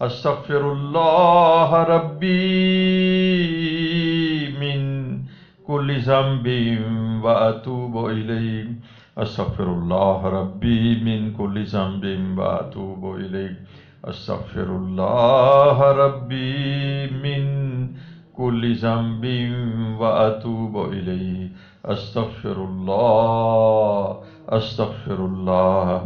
استغفر اللہ ربی من کل ذنب واتوب الیہ استغفر اللہ ربی من کل ذنب واتوب الیہ استغفر اللہ ربی من کل ذنب واتوب الیہ استغفر اللہ استغفر اللہ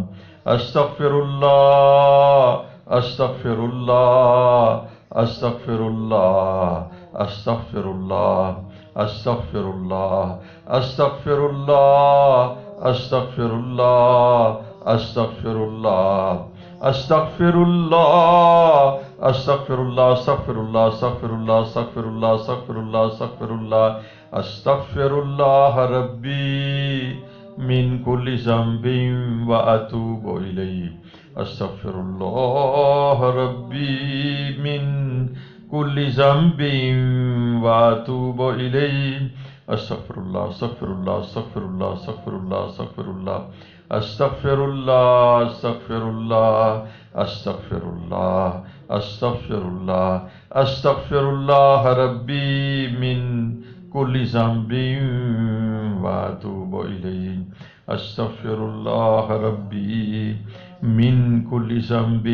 استغفر اللہ استغفر اللہ استغفر اللہ استغفر اللہ استغفر اللہ استغفر اللہ استغفر اللہ استغفر اللہ استغفر اللہ استغفر اللہ استغفر اللہ استغفر اللہ استغفر اللہ استغفر اللہ استغفر اللہ استغفر اللہ ربی من کل ذنب واتوب الیہ استغفر اللہ ربی من کل ذنب واتوب الیہ استغفر اللہ استغفر اللہ استغفر اللہ استغفر اللہ استغفر اللہ استغفر اللہ استغفر اللہ استغفر اللہ استغفر اللہ استغفر اللہ ربی من کل ذنب واتوب الیہ استغفر اللہ ربی من کل ذنب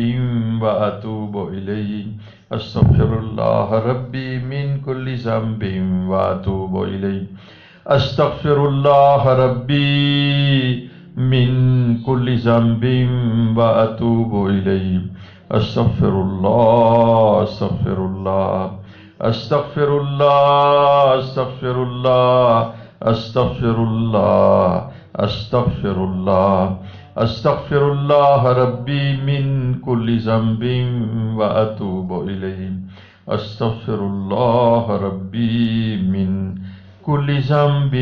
واتوب الیہ استغفر اللہ ربی من کل ذنب واتوب الیہ استغفر اللہ ربی من کل ذنب واتوب الیہ استغفر اللہ استغفر اللہ استغفر اللہ استغفر اللہ استغفر اللہ استغفر اللہ استغفر اللہ ربی من کل ذنب واتوب الیہ استغفر اللہ ربی من کل ذنب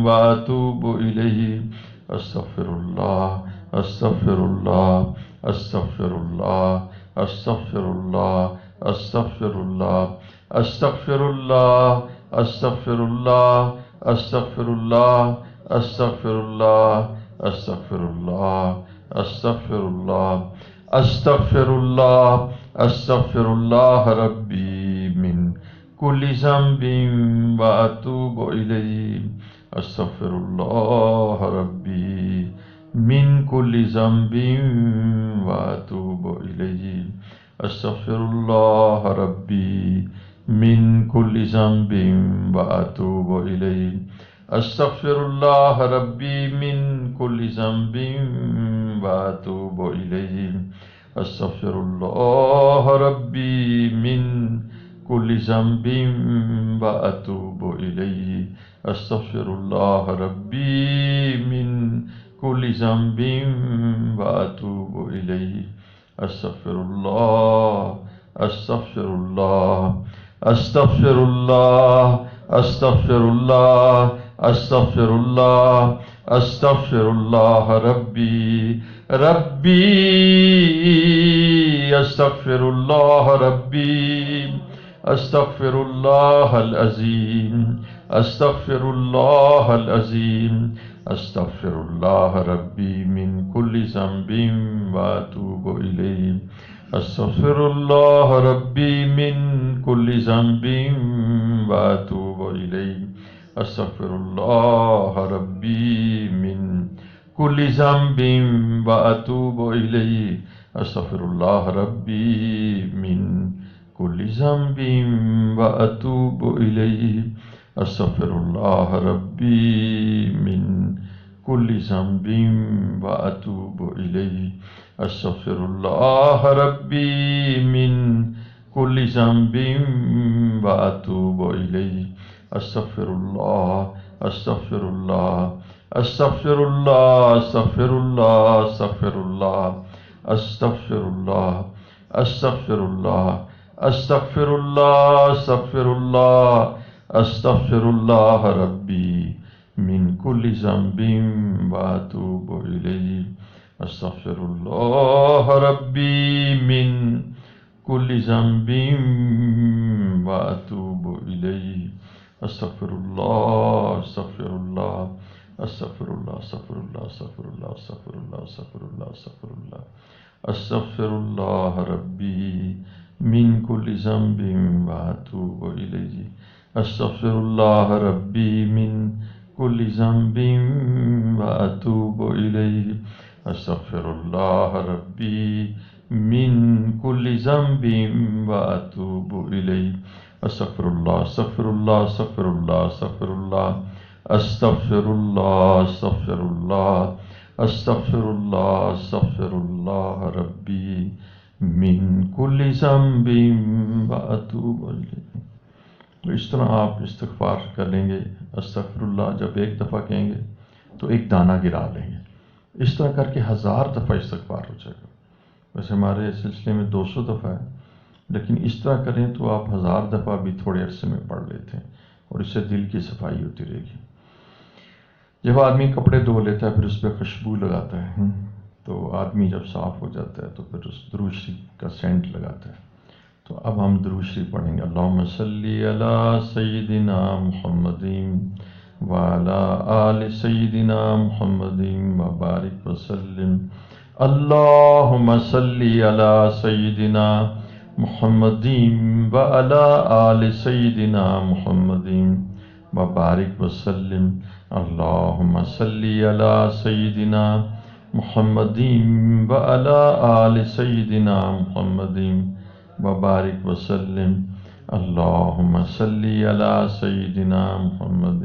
واتوب الیہ استغفر اللہ استغفر اللہ استغفر اللہ استغفر اللہ استغفر اللہ استغفر اللہ استغفر اللہ استغفر اللہ استغفر اللہ استغفر اللہ استغفر اللہ استغفر اللہ استغفر اللہ ربی من کل ذنب واتوب الیہ استغفر اللہ ربی من کل ذنب واتوب الیہ استغفر اللہ ربی من کل ذنب واتوب الیہ استغفر اللہ ربی من کل ذنب واتوب الیہ استغفر اللہ ربی من کل ذنب واتوب الیہ استغفر اللہ ربی من کل ذنب واتوب الیہ استغفر اللہ استغفر اللہ استغفر اللہ استغفر اللہ استغفر اللہ استغفر اللہ ربی استغفر اللہ ربی استغفر اللہ العظیم استغفر اللہ العظیم استغفر اللہ ربی من کل ذنب واتوب الیہ استغفر اللہ ربی من کل ذنب واتوب الیہ استغفر اللہ ربی من کل ذنب واتوب الیہ استغفر اللہ ربی من کل ذنب واتوب الیہ استغفر اللہ ربی من کل ذنب واتوب الیہ استغفر اللہ ربی من کل ذنب واتوب الیہ استغفر اللہ استغفر اللہ استغفر اللہ استغفر اللہ استغفر اللہ استغفر اللہ استغفر اللہ استغفر اللہ استغفر اللہ استغفر اللہ ربی من کل ذنب واتوب الیہ استغفر اللہ ربی من کل ذنب واتوب الیہ استغفر اللہ استغفر اللہ استغفر اللہ استغفر اللہ استغفر اللہ استغفر اللہ استغفر اللہ استغفر اللہ استغفراللہ ربی من کل ذنب واتوب الیہ استغفراللہ ربی من کل ذنب واتوب الیہ استغفراللہ ربی من کل ذنب واتوب الیہ استغفراللہ استغفراللہ استغفراللہ استغفراللہ استغفراللہ استغفراللہ استغفراللہ استغفراللہ ربی من کل ذنب واتوب الیہ۔ تو اس طرح آپ استغفار کر لیں گے۔ استغفراللہ جب ایک دفعہ کہیں گے تو ایک دانہ گرا لیں گے، اس طرح کر کے 1000 دفعہ استغفار ہو جائے گا۔ ویسے ہمارے سلسلے میں 200 دفعہ ہے، لیکن اس طرح کریں تو آپ 1000 دفعہ بھی تھوڑے عرصے میں پڑھ لیتے ہیں، اور اس سے دل کی صفائی ہوتی رہے گی۔ جب آدمی کپڑے دھو لیتا ہے پھر اس پہ خوشبو لگاتا ہے، تو آدمی جب صاف ہو جاتا ہے تو پھر اس درود شریف کا سینٹ لگاتا ہے۔ تو اب ہم درود شریف پڑھیں گے۔ اللہم صلی علی سیدنا محمد وعلی آل سیدنا محمد وبارک وسلم۔ اللہم صلی علی سیدنا محمد وعلی آل سیدنا محمد وبارک وسلم۔ اللہم صلی علی سیدنا محمد وعلی آل سیدنا محمد وبارک وسلم۔ اللہم صلی علی سیدنا محمد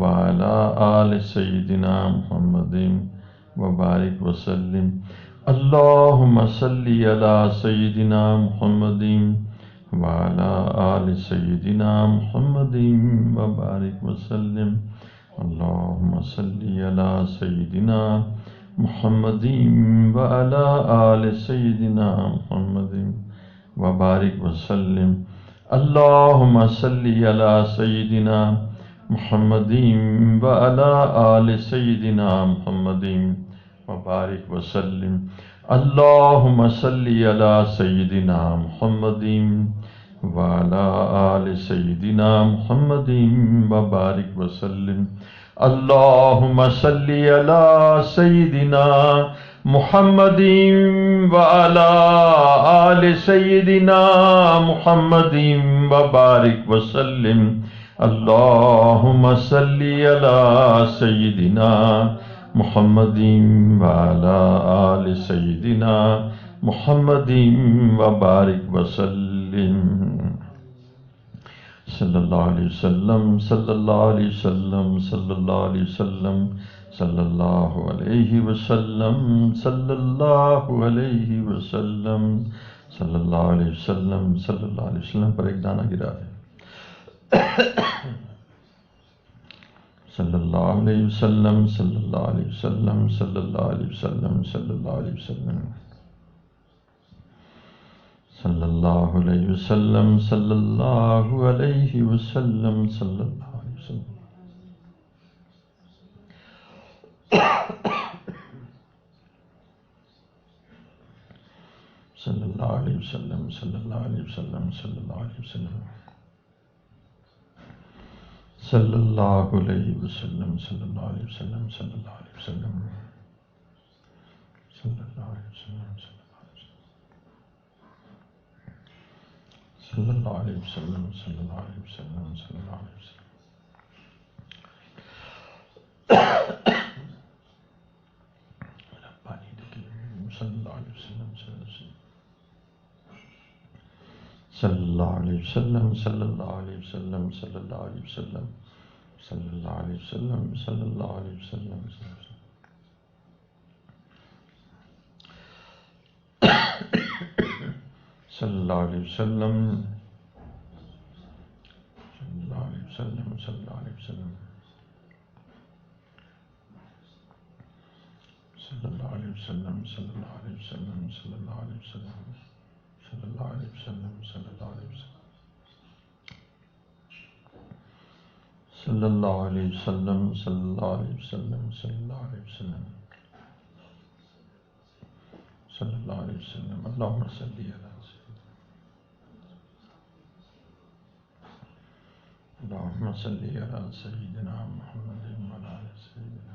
وعلی آل سیدنا محمد وبارک وسلم۔ اللہم صلی علی سیدنا محمد وعلی آل سیدنا محمد وبارک وسلم۔ اللہم صلی علی سیدنا محمد وعلی آل سیدنا محمد وبارک وسلم۔ اللہم صلی علی سیدنا محمد وعلی آل سیدنا محمد وبارک وسلم۔ اللہم صلی علی سیدنا محمد وعلی آل سیدنا محمد وبارک وسلم۔ اللہم صلی علی سیدنا محمد وعلی آل سیدنا محمد وبارک وسلم۔ اللہم صلی علی سیدنا محمد وعلی آل سیدنا محمد وبارک وسلم۔ صلی اللہ علیہ وسلم، صلی اللہ علیہ وسلم، صلی اللہ علیہ وسلم، صلی اللہ علیہ وسلم، صلی اللہ علیہ وسلم، صلی اللہ علیہ وسلم، صلی اللہ علیہ وسلم پر ایک دانہ گرا دیں۔ صلی اللہ علیہ وسلم، صلی اللہ علیہ وسلم، صلی اللہ علیہ وسلم، صلی اللہ علیہ وسلم، صلی اللہ علیہ وسلم، صلی اللہ علیہ وسلم، صلی اللہ علیہ وسلم۔ صلی اللہ علیہ وسلم، صلی اللہ علیہ وسلم، صلی اللہ علیہ وسلم، صلی اللہ علیہ وسلم، صلی اللہ علیہ وسلم، صلی اللہ علیہ وسلم، صلی اللہ علیہ وسلم، صلی اللہ علیہ وسلم، صلی اللہ علیہ وسلم، صلی اللہ علیہ وسلم۔ پانی دیکھیے۔ صلی اللہ علیہ وسلم، صلی اللہ علیہ وسلم، صلی اللہ علیہ وسلم، صلی اللہ علیہ وسلم، صلی اللہ علیہ وسلم، صلی اللہ علیہ وسلم، صلی اللہ علیہ وسلم، صلی اللہ علیہ وسلم، صلی اللہ علیہ وسلم، صلی اللہ علیہ وسلم، صلی اللہ علیہ وسلم، صلی اللہ علیہ وسلم، صلی اللہ علیہ وسلم، صلی اللہ علیہ وسلم، صلی اللہ علیہ وسلم، صلی اللہ علیہ وسلم، صلی اللہ علیہ وسلم، صلی اللہ علیہ وسلم۔ اللہم صلی علی اللہم صلی علی سیدنا محمد وعلی آل سیدنا۔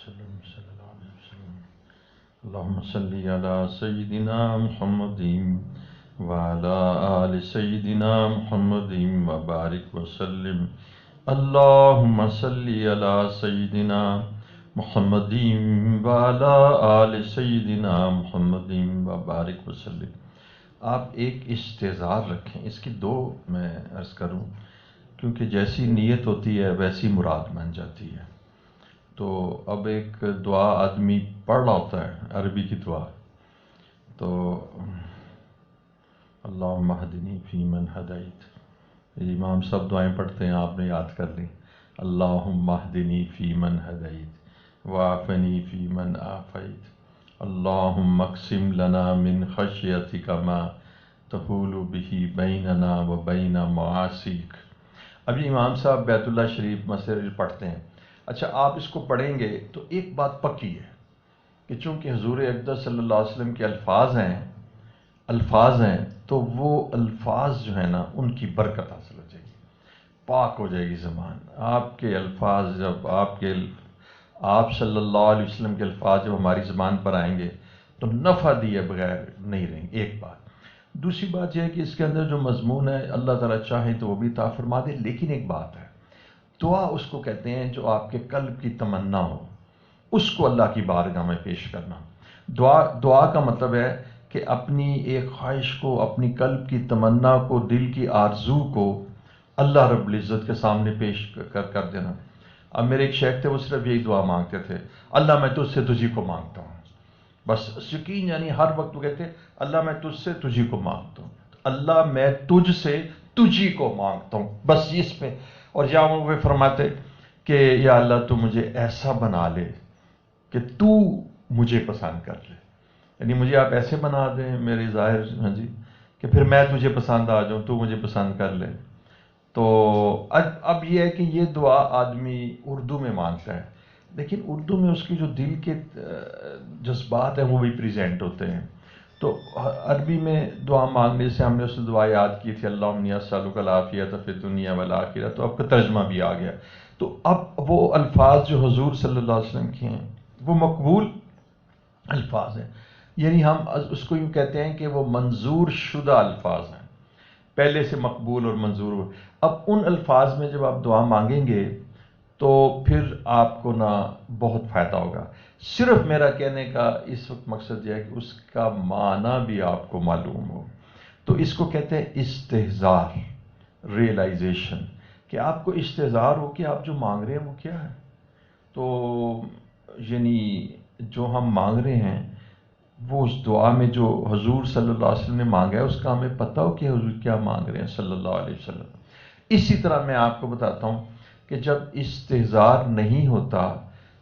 وسلم صلی اللہ علیہ وسلم اللہم صلی علی سیدنا محمد وعلی آل سیدنا محمد وبارک وسلم اللہم صلی علی سیدنا محمد وعلی آل سیدنا محمد وبارک وسلم۔ آپ ایک استحضار رکھیں، اس کی دو میں عرض کروں، کیونکہ جیسی نیت ہوتی ہے ویسی مراد بن جاتی ہے۔ تو اب ایک دعا آدمی پڑھ رہا ہوتا ہے، عربی کی دعا، تو اللہم اہدنی فیمن ہدیت، امام صاحب دعائیں پڑھتے ہیں، آپ نے یاد کر لی، اللہم اہدنی فیمن ہدیت وعافنی فیمن عافیت اللہم اقسم لنا من خشیتک ما تحول بہ بیننا و بین معاصیک۔ ابھی امام صاحب بیت اللہ شریف مسجد پڑھتے ہیں۔ اچھا، آپ اس کو پڑھیں گے تو ایک بات پکی ہے کہ چونکہ حضور اقدس صلی اللہ علیہ وسلم کے الفاظ ہیں تو وہ الفاظ جو ہیں نا ان کی برکت حاصل ہو جائے گی، پاک ہو جائے گی زبان۔ آپ کے الفاظ جب آپ صلی اللہ علیہ وسلم کے الفاظ جب ہماری زبان پر آئیں گے تو نفع دیے بغیر نہیں رہیں گے، ایک بات۔ دوسری بات یہ ہے کہ اس کے اندر جو مضمون ہے اللہ تعالیٰ چاہے تو وہ بھی عطا فرما دے، لیکن ایک بات ہے، دعا اس کو کہتے ہیں جو آپ کے قلب کی تمنا ہو، اس کو اللہ کی بارگاہ میں پیش کرنا۔ دعا کا مطلب ہے کہ اپنی ایک خواہش کو، اپنی قلب کی تمنا کو، دل کی آرزو کو اللہ رب العزت کے سامنے پیش کر دینا۔ اب میرے ایک شیخ تھے، وہ صرف یہی دعا مانگتے تھے، اللہ میں تجھ سے تجھی کو مانگتا ہوں، بس یقین، یعنی ہر وقت وہ کہتے اللہ میں تجھ سے تجھی کو مانگتا ہوں، اللہ میں تجھ سے تجھی کو مانگتا ہوں، بس اس پہ۔ اور یا وہ فرماتے کہ یا اللہ تو مجھے ایسا بنا لے کہ تو مجھے پسند کر لے، یعنی مجھے آپ ایسے بنا دیں میرے ظاہر، ہاں جی، کہ پھر میں تجھے پسند آ جاؤں، تو مجھے پسند کر لے۔ تو اب یہ ہے کہ یہ دعا آدمی اردو میں مانگتا ہے، لیکن اردو میں اس کی جو دل کے جذبات ہیں وہ بھی پریزنٹ ہوتے ہیں۔ تو عربی میں دعا مانگنے سے ہم نے اس دعا یاد کی تھی، اللہم انی اسألک العافیۃ فی الدنیا والآخرہ، تو اب کا ترجمہ بھی آ گیا۔ تو اب وہ الفاظ جو حضور صلی اللہ علیہ وسلم کے ہیں وہ مقبول الفاظ ہیں، یعنی ہم اس کو یوں کہتے ہیں کہ وہ منظور شدہ الفاظ ہیں، پہلے سے مقبول اور منظور ہو۔ اب ان الفاظ میں جب آپ دعا مانگیں گے تو پھر آپ کو نا بہت فائدہ ہوگا۔ صرف میرا کہنے کا اس وقت مقصد یہ ہے کہ اس کا معنی بھی آپ کو معلوم ہو۔ تو اس کو کہتے ہیں استحضار، ریئلائزیشن، کہ آپ کو استحضار ہو کہ آپ جو مانگ رہے ہیں وہ کیا ہے۔ تو یعنی جو ہم مانگ رہے ہیں وہ اس دعا میں جو حضور صلی اللہ علیہ وسلم نے مانگا ہے اس کا ہمیں پتہ ہو کہ حضور کیا مانگ رہے ہیں صلی اللہ علیہ وسلم۔ اسی طرح میں آپ کو بتاتا ہوں کہ جب استحضار نہیں ہوتا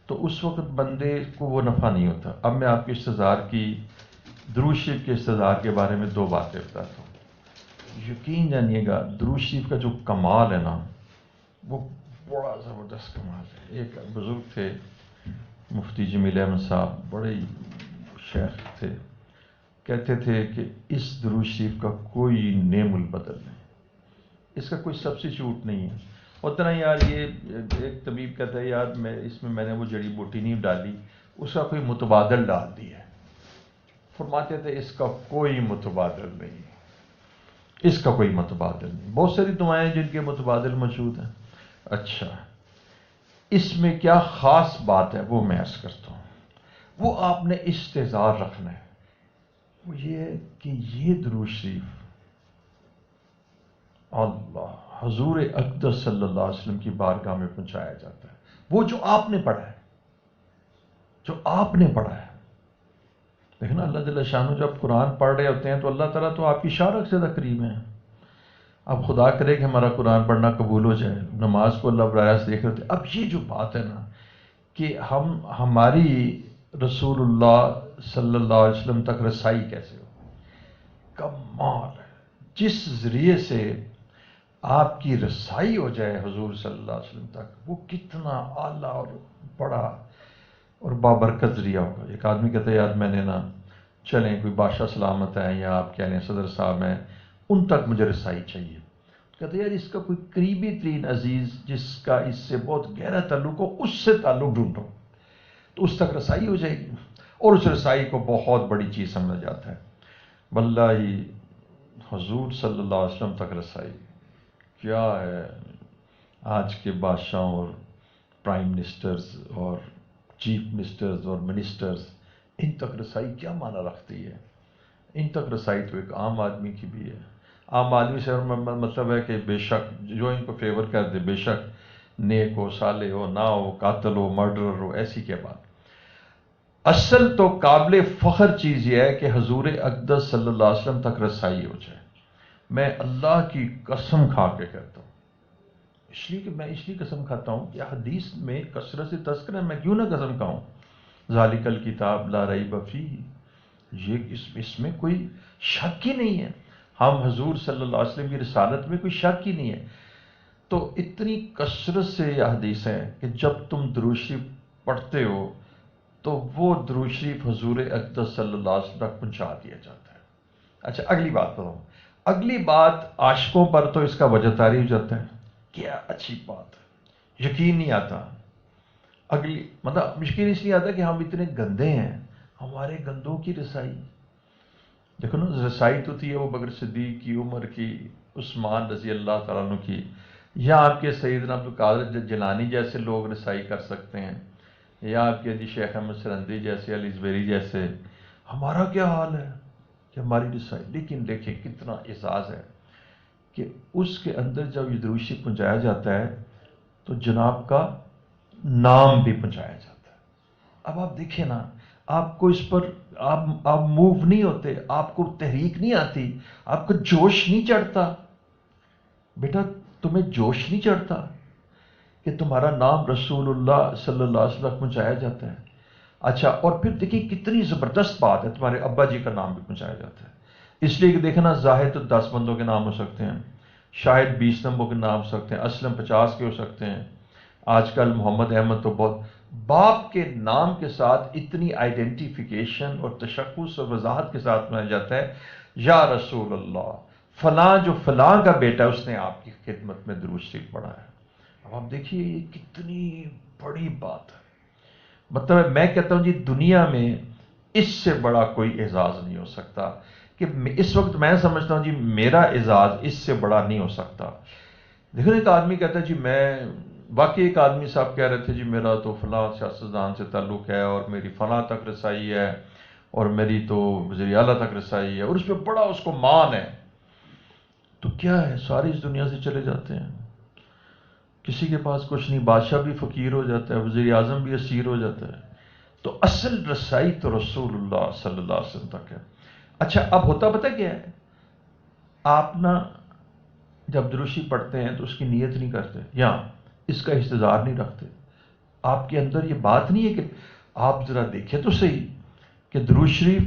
تو اس وقت بندے کو وہ نفع نہیں ہوتا۔ اب میں آپ کے استحضار کی، درود شریف کے استحضار کے بارے میں دو باتیں بتاتا ہوں۔ یقین جانیے گا درود شریف کا جو کمال ہے نا وہ بڑا زبردست کمال ہے۔ ایک بزرگ تھے مفتی جمیل احمد صاحب، بڑے شیخ تھے، کہتے تھے کہ اس درود شریف کا کوئی نعم البدل نہیں، اس کا کوئی سبسٹیچیوٹ نہیں ہے۔ اتنا یار یہ ایک طبیب کہتا ہے یار اس میں نے وہ جڑی بوٹی نہیں ڈالی، اس کا کوئی متبادل ڈال دیا ہے۔ فرماتے تھے اس کا کوئی متبادل نہیں، اس کا کوئی متبادل نہیں۔ بہت ساری دعائیں جن کے متبادل موجود ہیں۔ اچھا، اس میں کیا خاص بات ہے وہ میں عرض کرتا ہوں، وہ آپ نے استحضار رکھنا ہے، وہ یہ ہے کہ یہ درود شریف اللہ حضور اقدس صلی اللہ علیہ وسلم کی بارگاہ میں پہنچایا جاتا ہے، وہ جو آپ نے پڑھا ہے، جو آپ نے پڑھا ہے۔ دیکھنا اللہ جل شانہ جب قرآن پڑھ رہے ہوتے ہیں تو اللہ تعالیٰ تو آپ کی شارک سے قریب ہیں۔ اب خدا کرے کہ ہمارا قرآن پڑھنا قبول ہو جائے، نماز کو اللہ براہ راست دیکھ رہے ہوتے ہیں۔ اب یہ جو بات ہے نا کہ ہماری رسول اللہ صلی اللہ علیہ وسلم تک رسائی کیسے ہو، کمال ہے۔ جس ذریعے سے آپ کی رسائی ہو جائے حضور صلی اللہ علیہ وسلم تک، وہ کتنا اعلیٰ اور بڑا اور بابرکت ذریعہ ہوگا۔ ایک آدمی کہتا ہے یار میں نے نا، چلیں کوئی بادشاہ سلامت ہے یا آپ کہہ لیں صدر صاحب ہیں، ان تک مجھے رسائی چاہیے۔ کہتے ہیں یار اس کا کوئی قریبی ترین عزیز جس کا اس سے بہت گہرا تعلق ہو، اس سے تعلق ڈھونڈو۔ تو اس تک رسائی ہو جائے گی، اور اس رسائی کو بہت بڑی چیز سمجھا جاتا ہے۔ واللہ حضور صلی اللہ علیہ وسلم تک رسائی کیا ہے؟ آج کے بادشاہوں اور پرائم منسٹرز اور چیف منسٹرز اور منسٹرز، ان تک رسائی کیا معنی رکھتی ہے؟ ان تک رسائی تو ایک عام آدمی کی بھی ہے۔ عام آدمی سے مطلب ہے کہ بے شک جو ان کو فیور کر دے، بے شک نیک ہو، صالح ہو، نہ ہو، قاتل ہو، مرڈرر ہو، ایسی کیا بات۔ اصل تو قابل فخر چیز یہ ہے کہ حضور اقدس صلی اللہ علیہ وسلم تک رسائی ہو جائے۔ میں اللہ کی قسم کھا کے کہتا ہوں، اس لیے قسم کھاتا ہوں کہ حدیث میں کثرت سے تذکرہ ہے، میں کیوں نہ قسم کھاؤں؟ ذالک الکتاب لا ریب فیہ، یہ اس میں کوئی شک ہی نہیں ہے، ہم حضور صلی اللہ علیہ وسلم کی رسالت میں کوئی شک ہی نہیں ہے۔ تو اتنی کثرت سے یہ حدیث ہے کہ جب تم درود شریف پڑھتے ہو تو وہ درود شریف حضور اقدس صلی اللہ علیہ وسلم تک پہنچا دیا جاتا ہے۔ اچھا اگلی بات بتاؤں، اگلی بات عاشقوں پر تو اس کا وجہ طاری ہو جاتا ہے، کیا اچھی بات ہے، یقین نہیں آتا۔ اگلی مطلب مشکل اس لیے آتا ہے کہ ہم اتنے گندے ہیں، ہمارے گندوں کی رسائی دیکھو نا، رسائی تو تھی وہ بکر صدیق کی، عمر کی، عثمان رضی اللہ تعالیٰ عنہ کی، یا آپ کے سیدنا عبدالقادر جیلانی جیسے لوگ رسائی کر سکتے ہیں، یا آپ کے شیخ احمد سرندی جیسے، علی زبیری جیسے۔ ہمارا کیا حال ہے کہ ہماری رسائی؟ لیکن دیکھیں کتنا اعزاز ہے کہ اس کے اندر جب یہ درود شریف پہنچایا جاتا ہے تو جناب کا نام بھی پہنچایا جاتا ہے۔ اب آپ دیکھیں نا، آپ کو اس پر آپ موو نہیں ہوتے، آپ کو تحریک نہیں آتی، آپ کو جوش نہیں چڑھتا؟ بیٹا تمہیں جوش نہیں چڑھتا کہ تمہارا نام رسول اللہ صلی اللہ علیہ وسلم پہنچایا جاتا ہے؟ اچھا، اور پھر دیکھیں کتنی زبردست بات ہے، تمہارے ابا جی کا نام بھی پہنچایا جاتا ہے۔ اس لیے کہ دیکھنا، زاہد تو 10 بندوں کے نام ہو سکتے ہیں، شاید 20 نمبر کے نام ہو سکتے ہیں، اسلم 50 کے ہو سکتے ہیں، آج کل محمد احمد تو بہت۔ باپ کے نام کے ساتھ اتنی آئیڈینٹیفیکیشن اور تشخص اور وضاحت کے ساتھ بنایا جاتا ہے، یا رسول اللہ فلاں جو فلاں کا بیٹا ہے اس نے آپ کی خدمت میں درود شریف پڑھا ہے۔ اب آپ دیکھیے یہ کتنی بڑی بات ہے۔ مطلب میں کہتا ہوں جی دنیا میں اس سے بڑا کوئی اعزاز نہیں ہو سکتا، کہ اس وقت میں سمجھتا ہوں جی میرا اعزاز اس سے بڑا نہیں ہو سکتا۔ دیکھو ایک آدمی کہتا ہے جی میں، واقعی ایک آدمی صاحب کہہ رہے تھے جی میرا تو فلاں سیاستدان سے تعلق ہے اور میری فلاں تک رسائی ہے اور میری تو وزیر اعلیٰ تک رسائی ہے اور اس پہ بڑا اس کو مان ہے۔ تو کیا ہے، ساری اس دنیا سے چلے جاتے ہیں، کسی کے پاس کچھ نہیں، بادشاہ بھی فقیر ہو جاتا ہے، وزیر اعظم بھی اسیر ہو جاتا ہے۔ تو اصل رسائی تو رسول اللہ صلی اللہ علیہ وسلم تک ہے۔ اچھا اب ہوتا پتہ کیا ہے، آپ نا جب درود شریف پڑھتے ہیں تو اس کی نیت نہیں کرتے یا اس کا احتضار نہیں رکھتے، آپ کے اندر یہ بات نہیں ہے کہ آپ ذرا دیکھیں تو صحیح کہ درود شریف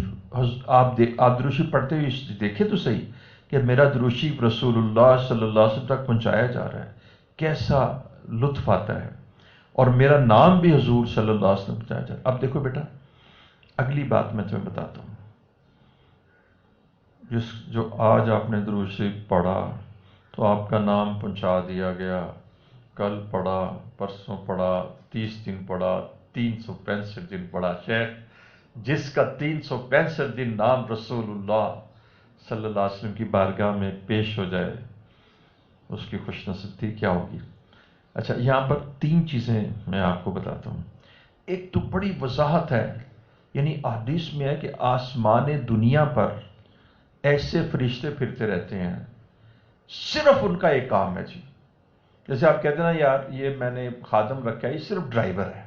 آپ درود شریف پڑھتے ہوئے دیکھیں تو صحیح کہ میرا درود شریف رسول اللہ صلی اللہ علیہ وسلم تک پہنچایا جا رہا ہے، کیسا لطف آتا ہے، اور میرا نام بھی حضور صلی اللہ علیہ وسلم پہنچایا جا رہا ہے۔ اب دیکھو بیٹا اگلی بات میں تمہیں بتاتا ہوں، جو آج آپ نے درود شریف پڑھا تو آپ کا نام پہنچا دیا گیا، کل پڑھا، پرسوں پڑھا، 30 دن پڑھا، 365 دن پڑھا، شیخ جس کا 365 دن نام رسول اللہ صلی اللہ علیہ وسلم کی بارگاہ میں پیش ہو جائے اس کی خوش نصیبی کیا ہوگی۔ اچھا یہاں پر 3 چیزیں میں آپ کو بتاتا ہوں۔ ایک تو بڑی وضاحت ہے، یعنی احادیث میں ہے کہ آسمان دنیا پر ایسے فرشتے پھرتے رہتے ہیں، صرف ان کا ایک کام ہے جی، جیسے آپ کہتے ہیں نا یار یہ میں نے خادم رکھا ہے، یہ صرف ڈرائیور ہے،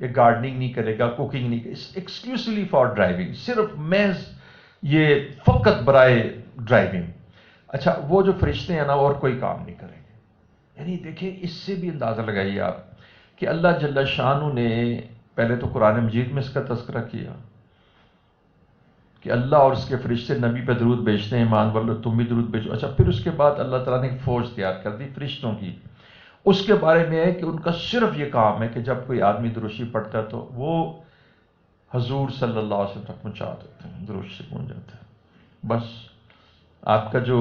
یہ گارڈننگ نہیں کرے گا، کوکنگ نہیں کرے گا، ایکسکلوسیولی فار ڈرائیونگ، صرف محض یہ فقط برائے ڈرائیونگ۔ اچھا وہ جو فرشتے ہیں نا اور کوئی کام نہیں کریں گے، یعنی دیکھیں اس سے بھی اندازہ لگائیے آپ کہ اللہ جل شانہ نے پہلے تو قرآن مجید میں اس کا تذکرہ کیا کہ اللہ اور اس کے فرشتے نبی پہ درود بھیجتے ہیں، ایمان والو تم بھی درود بھیجو۔ اچھا پھر اس کے بعد اللہ تعالیٰ نے ایک فوج تیار کر دی فرشتوں کی، اس کے بارے میں ہے کہ ان کا صرف یہ کام ہے کہ جب کوئی آدمی درود شریف پڑھتا ہے تو وہ حضور صلی اللہ علیہ وسلم تک پہنچا دیتے ہیں، درود شریف پہنچ جاتا ہے۔ بس آپ کا جو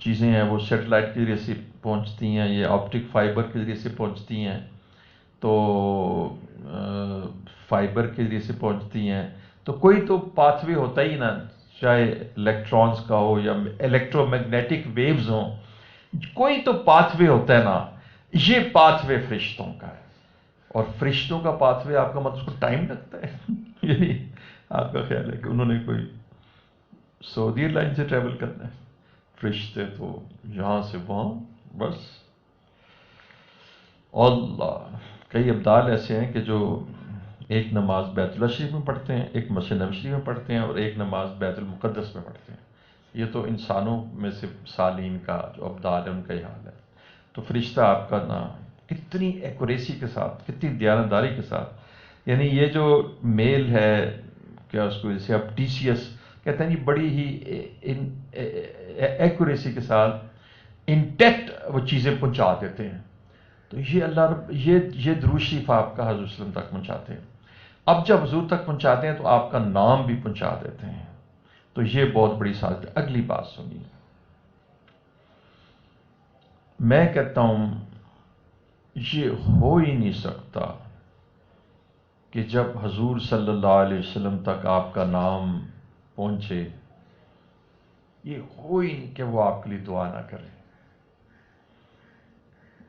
چیزیں ہیں وہ سیٹلائٹ کے ذریعے سے پہنچتی ہیں، یہ آپٹک فائبر کے ذریعے سے پہنچتی ہیں، تو فائبر کے ذریعے سے پہنچتی ہیں، تو کوئی تو پاتھ وے ہوتا ہی نا، چاہے الیکٹرانز کا ہو یا الیکٹرو میگنیٹک ویوز ہوں، کوئی تو پاتھ وے ہوتا ہے نا، یہ پاتھ وے فرشتوں کا ہے۔ اور فرشتوں کا پاتھ وے آپ کا مطلب اس کو ٹائم لگتا ہے یعنی آپ کا خیال ہے کہ انہوں نے کوئی سعودی ایئر لائن سے ٹریول کرنا ہے؟ فرشتے تو یہاں سے وہاں بس۔ اللہ، کئی ابدال ایسے ہیں کہ جو ایک نماز بیت اللہ شریف میں پڑھتے ہیں، ایک مسجد نبوی شریف میں پڑھتے ہیں، اور ایک نماز بیت المقدس میں پڑھتے ہیں۔ یہ تو انسانوں میں سے صالحین کا جو ابدال ہے ان کا یہ حال ہے۔ تو فرشتہ آپ کا نا کتنی ایکوریسی کے ساتھ، کتنی دیانتداری کے ساتھ، یعنی یہ جو میل ہے، کیا اس کو جیسے آپ ٹی سی ایس کہتے ہیں، یہ بڑی ہی ایکوریسی کے ساتھ انٹیکٹ وہ چیزیں پہنچا دیتے ہیں۔ تو یہ اللہ رب یہ درود شریف آپ کا حضور صلی اللہ علیہ وسلم تک پہنچاتے ہیں۔ اب جب حضور تک پہنچاتے ہیں تو آپ کا نام بھی پہنچا دیتے ہیں، تو یہ بہت بڑی سعادت ہے۔ اگلی بات سنیے، میں کہتا ہوں یہ ہو ہی نہیں سکتا کہ جب حضور صلی اللہ علیہ وسلم تک آپ کا نام پہنچے، یہ ہو ہی نہیں کہ وہ آپ کے لیے دعا نہ کرے،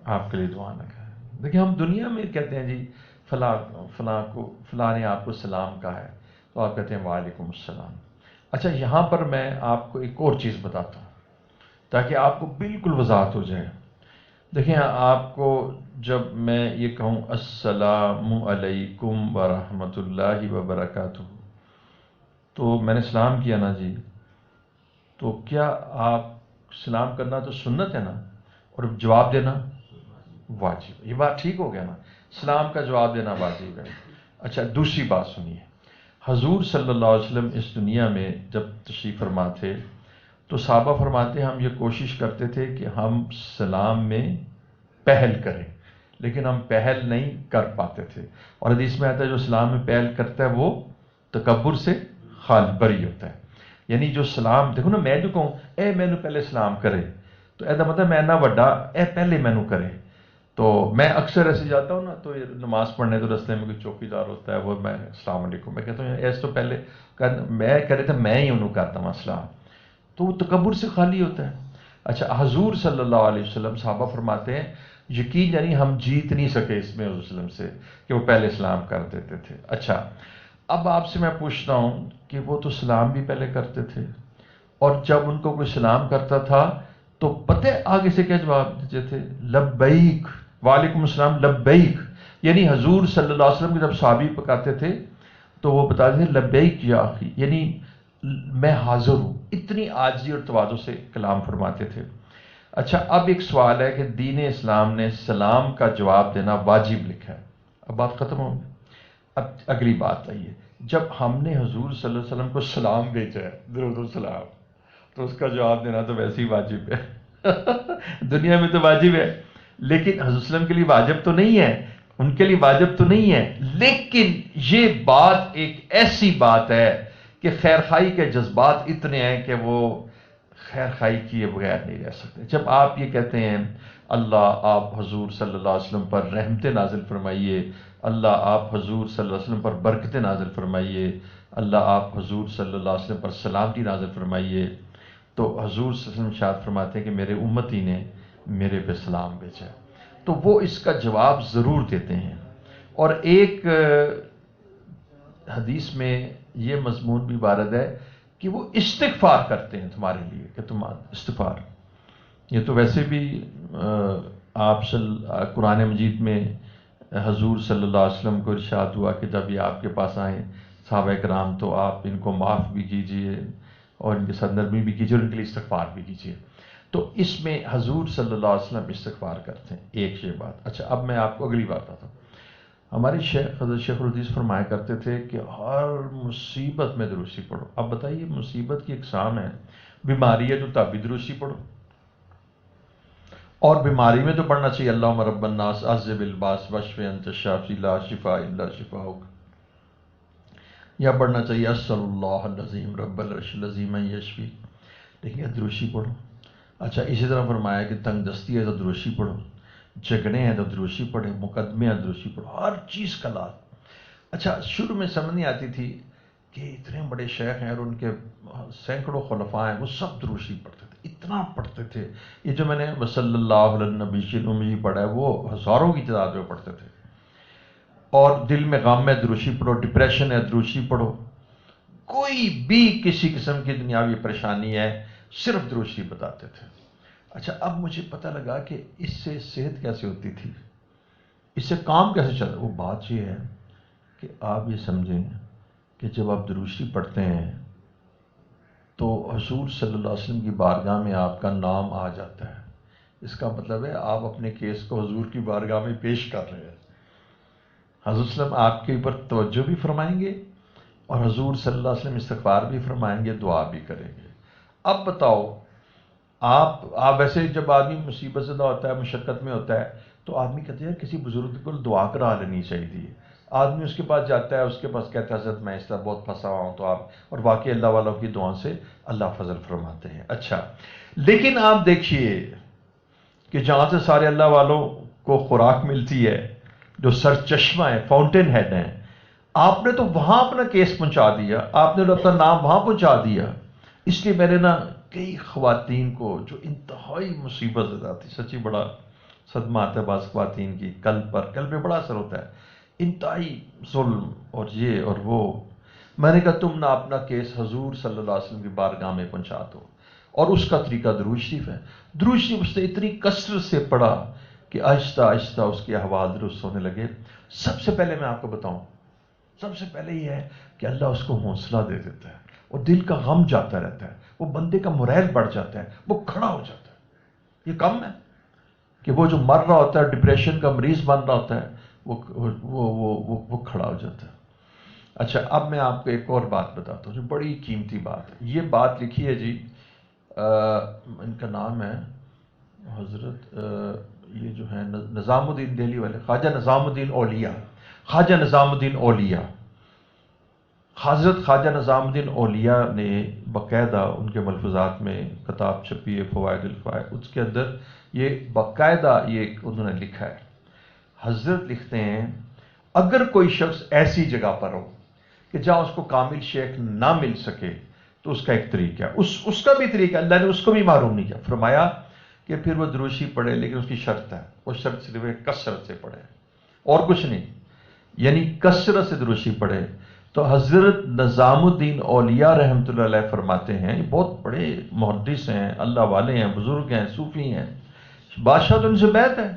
آپ کے لیے دعا نہ کرے۔ دیکھیں ہم دنیا میں کہتے ہیں جی فلاں نے آپ کو سلام کہا ہے، تو آپ کہتے ہیں وعلیکم السلام۔ اچھا، یہاں پر میں آپ کو ایک اور چیز بتاتا ہوں تاکہ آپ کو بالکل وضاحت ہو جائے۔ دیکھیں آپ کو جب میں یہ کہوں السلام علیکم ورحمۃ اللہ وبرکاتہ، تو میں نے سلام کیا نا جی، تو کیا آپ سلام کرنا تو سنت ہے نا، اور جواب دینا واجب؟ یہ بات ٹھیک ہو گیا نا، سلام کا جواب دینا واجب ہے۔ اچھا، دوسری بات سنیے، حضور صلی اللہ علیہ وسلم اس دنیا میں جب تشریف فرما تھے تو صحابہ فرماتے ہیں ہم یہ کوشش کرتے تھے کہ ہم سلام میں پہل کریں، لیکن ہم پہل نہیں کر پاتے تھے، اور حدیث میں آتا ہے جو سلام میں پہل کرتا ہے وہ تکبر سے خال بری ہوتا ہے۔ یعنی جو سلام، دیکھو نا، میں جو کہوں اے مینو پہلے سلام کرے، تو ایسا مطلب میں نہ وڈا اے پہلے مینو کرے۔ تو میں اکثر ایسے جاتا ہوں نا، تو نماز پڑھنے تو رستے میں کوئی چوکی دار ہوتا ہے، وہ میں السلام علیکم میں کہتا ہوں ایس تو پہلے میں کرے تو میں ہی انہوں کرتا ہوں السلام، تو وہ تکبر سے خالی ہوتا ہے۔ اچھا، حضور صلی اللہ علیہ وسلم صحابہ فرماتے ہیں یقین یعنی ہم جیت نہیں سکے اس میں حضور صلی اللہ علیہ وسلم سے کہ وہ پہلے سلام کر دیتے تھے۔ اچھا، اب آپ سے میں پوچھتا ہوں کہ وہ تو سلام بھی پہلے کرتے تھے، اور جب ان کو کوئی سلام کرتا تھا تو پتہ آگے سے کیا جواب دیتے تھے؟ لبیک، وعلیکم السلام لبیک۔ یعنی حضور صلی اللہ علیہ وسلم کے جب صحابی پکاتے تھے تو وہ بتاتے تھے لبیک یا اخی، یعنی میں حاضر ہوں، اتنی عاجزی اور تواضع سے کلام فرماتے تھے۔ اچھا، اب ایک سوال ہے کہ دین اسلام نے سلام کا جواب دینا واجب لکھا ہے، اب بات ختم ہو گئی۔ اب اگلی بات آئیے، جب ہم نے حضور صلی اللہ علیہ وسلم کو سلام بھیجا ہے، درود السلام، تو اس کا جواب دینا تو ویسے ہی واجب ہے دنیا میں تو واجب ہے، لیکن حضور صلی اللہ علیہ وسلم کے لیے واجب تو نہیں ہے، ان کے لیے واجب تو نہیں ہے، لیکن یہ بات ایک ایسی بات ہے کہ خیر خواہی کے جذبات اتنے ہیں کہ وہ خیر خواہی کیے بغیر نہیں رہ سکتے۔ جب آپ یہ کہتے ہیں اللہ آپ حضور صلی اللہ علیہ وسلم پر رحمت نازل فرمائیے، اللہ آپ حضور صلی اللہ علیہ وسلم پر برکت نازل فرمائیے، اللہ آپ حضور صلی اللہ علیہ وسلم پر سلامتی نازل فرمائیے، تو حضور صلی اللہ علیہ وسلم ارشاد فرماتے ہیں کہ میرے امتی نے میرے پہ سلام بھیجا، تو وہ اس کا جواب ضرور دیتے ہیں۔ اور ایک حدیث میں یہ مضمون بھی وارد ہے کہ وہ استغفار کرتے ہیں تمہارے لیے، کہ تم استغفار، یہ تو ویسے بھی آپ قرآن مجید میں حضور صلی اللہ علیہ وسلم کو ارشاد ہوا کہ جب یہ آپ کے پاس آئیں صحابہ کرام تو آپ ان کو معاف بھی کیجئے اور ان کے ساتھ نرمی بھی کیجئے اور ان کے لیے استغفار بھی کیجئے، تو اس میں حضور صلی اللہ علیہ وسلم استغفار کرتے ہیں، ایک یہ بات۔ اچھا، اب میں آپ کو اگلی بات آتا ہوں۔ ہمارے شیخ حضرت شیخ الحدیث فرمایا کرتے تھے کہ ہر مصیبت میں درود شریف پڑھو۔ اب بتائیے مصیبت کی اقسام ہے، بیماری ہے تو تب بھی درود شریف پڑھو، اور بیماری میں تو پڑھنا چاہیے اللہم رب الناس عذب الباس واشف انت الشافی لا شفاء الا شفاؤک، یا پڑھنا چاہیے اسأل اللہ العظیم رب العرش العظیم ان یشفی، لیکن درود شریف پڑھو۔ اچھا، اسی طرح فرمایا کہ تنگ دستی ہے تو درود شریف پڑھو، جھگڑے ہیں تو دروشی پڑھے، مقدمے ہیں دروشی پڑھو، ہر چیز کا لاز۔ اچھا شروع میں سمجھ نہیں آتی تھی کہ اتنے بڑے شیخ ہیں اور ان کے سینکڑوں خلفاء ہیں، وہ سب دروشی پڑھتے تھے، اتنا پڑھتے تھے۔ یہ جو میں نے صلی اللہ علیہ النبی المی پڑھا ہے وہ ہزاروں کی تعداد میں پڑھتے تھے۔ اور دل میں غم ہے دروشی پڑھو، ڈپریشن ہے دروشی پڑھو، کوئی بھی کسی قسم کی دنیاوی پریشانی ہے صرف دروشی بتاتے تھے۔ اچھا اب مجھے پتہ لگا کہ اس سے صحت کیسے ہوتی تھی، اس سے کام کیسے چلتا۔ وہ بات یہ ہے کہ آپ یہ سمجھیں کہ جب آپ دروشی پڑھتے ہیں تو حضور صلی اللہ علیہ وسلم کی بارگاہ میں آپ کا نام آ جاتا ہے۔ اس کا مطلب ہے آپ اپنے کیس کو حضور کی بارگاہ میں پیش کر رہے ہیں۔ حضور صلی اللہ علیہ وسلم آپ کے اوپر توجہ بھی فرمائیں گے اور حضور صلی اللہ علیہ وسلم استغفار بھی فرمائیں گے، دعا بھی کریں گے۔ اب بتاؤ آپ ویسے جب آدمی مصیبت زدہ ہوتا ہے، مشقت میں ہوتا ہے تو آدمی کہتے ہیں کسی بزرگ کو دعا کرا لینی چاہیے۔ آدمی اس کے پاس جاتا ہے، اس کے پاس کہتا ہے حضرت میں اس طرح بہت پھنسا ہوا ہوں، تو آپ اور واقعی اللہ والوں کی دعا سے اللہ فضل فرماتے ہیں۔ اچھا لیکن آپ دیکھیے کہ جہاں سے سارے اللہ والوں کو خوراک ملتی ہے، جو سر چشمہ ہے، فاؤنٹین ہیڈ ہیں، آپ نے تو وہاں اپنا کیس پہنچا دیا، آپ نے تو اپنا نام وہاں پہنچا دیا۔ اس لیے میں نے نا کئی خواتین کو جو انتہائی مصیبت زدہ تھی، سچی بڑا صدمہ آتا ہے بعض خواتین کی قلب پہ بڑا اثر ہوتا ہے، انتہائی ظلم اور یہ اور وہ، میں نے کہا تم نہ اپنا کیس حضور صلی اللہ علیہ وسلم کی بارگاہ میں پہنچا دو، اور اس کا طریقہ درود شریف ہے۔ درود شریف اس نے اتنی کثرت سے پڑھا کہ آہستہ آہستہ اس کے احوال درست ہونے لگے۔ سب سے پہلے میں آپ کو بتاؤں، سب سے پہلے یہ ہے کہ اللہ اس کو حوصلہ دے دیتا ہے اور دل کا غم جاتا رہتا ہے، وہ بندے کا موریل بڑھ جاتا ہے، وہ کھڑا ہو جاتا ہے۔ یہ کم ہے کہ وہ جو مر رہا ہوتا ہے، ڈپریشن کا مریض بن رہا ہوتا ہے، وہ کھڑا ہو جاتا ہے۔ اچھا اب میں آپ کو ایک اور بات بتاتا ہوں جو بڑی قیمتی بات ہے۔ یہ بات لکھی ہے جی، ان کا نام ہے حضرت یہ جو ہے نظام الدین دہلی والے، خواجہ نظام الدین اولیاء، خواجہ نظام الدین اولیاء، حضرت خواجہ نظام الدین اولیاء نے باقاعدہ ان کے ملفوظات میں کتاب چھپی ہے فوائد الفوائد، اس کے اندر یہ باقاعدہ یہ انہوں نے لکھا ہے۔ حضرت لکھتے ہیں اگر کوئی شخص ایسی جگہ پر ہو کہ جہاں اس کو کامل شیخ نہ مل سکے تو اس کا ایک طریقہ ہے، اس کا بھی طریقہ، اللہ نے اس کو بھی معلوم نہیں کیا، فرمایا کہ پھر وہ دروشی پڑھے، لیکن اس کی شرط ہے، وہ شرط صرف کثرت سے پڑھے اور کچھ نہیں، یعنی کثرت سے دروشی پڑھے۔ تو حضرت نظام الدین اولیاء رحمۃ اللہ علیہ فرماتے ہیں، یہ بہت بڑے محدث ہیں، اللہ والے ہیں، بزرگ ہیں، صوفی ہیں، بادشاہ تو ان سے بیعت ہے،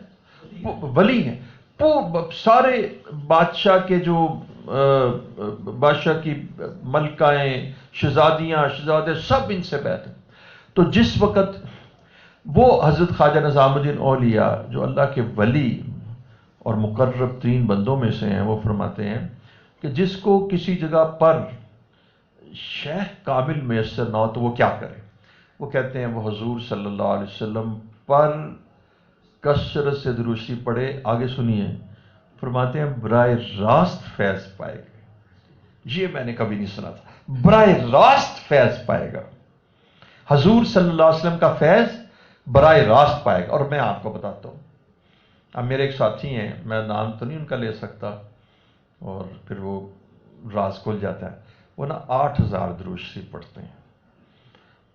ولی ہیں، سارے بادشاہ کے جو بادشاہ کی ملکائیں، شہزادیاں، شہزادے سب ان سے بیعت ہیں۔ تو جس وقت وہ حضرت خواجہ نظام الدین اولیاء جو اللہ کے ولی اور مقرب ترین بندوں میں سے ہیں، وہ فرماتے ہیں کہ جس کو کسی جگہ پر شیخ کامل میسر نہ ہو تو وہ کیا کرے، وہ کہتے ہیں وہ حضور صلی اللہ علیہ وسلم پر کثرت سے درود شریف پڑھے، آگے سنیے، فرماتے ہیں براہ راست فیض پائے گا۔ یہ میں نے کبھی نہیں سنا تھا، براہ راست فیض پائے گا، حضور صلی اللہ علیہ وسلم کا فیض براہ راست پائے گا۔ اور میں آپ کو بتاتا ہوں، اب میرے ایک ساتھی ہیں، میں نام تو نہیں ان کا لے سکتا اور پھر وہ راز کھل جاتا ہے، وہ نا 8000 درود شریف پڑھتے ہیں،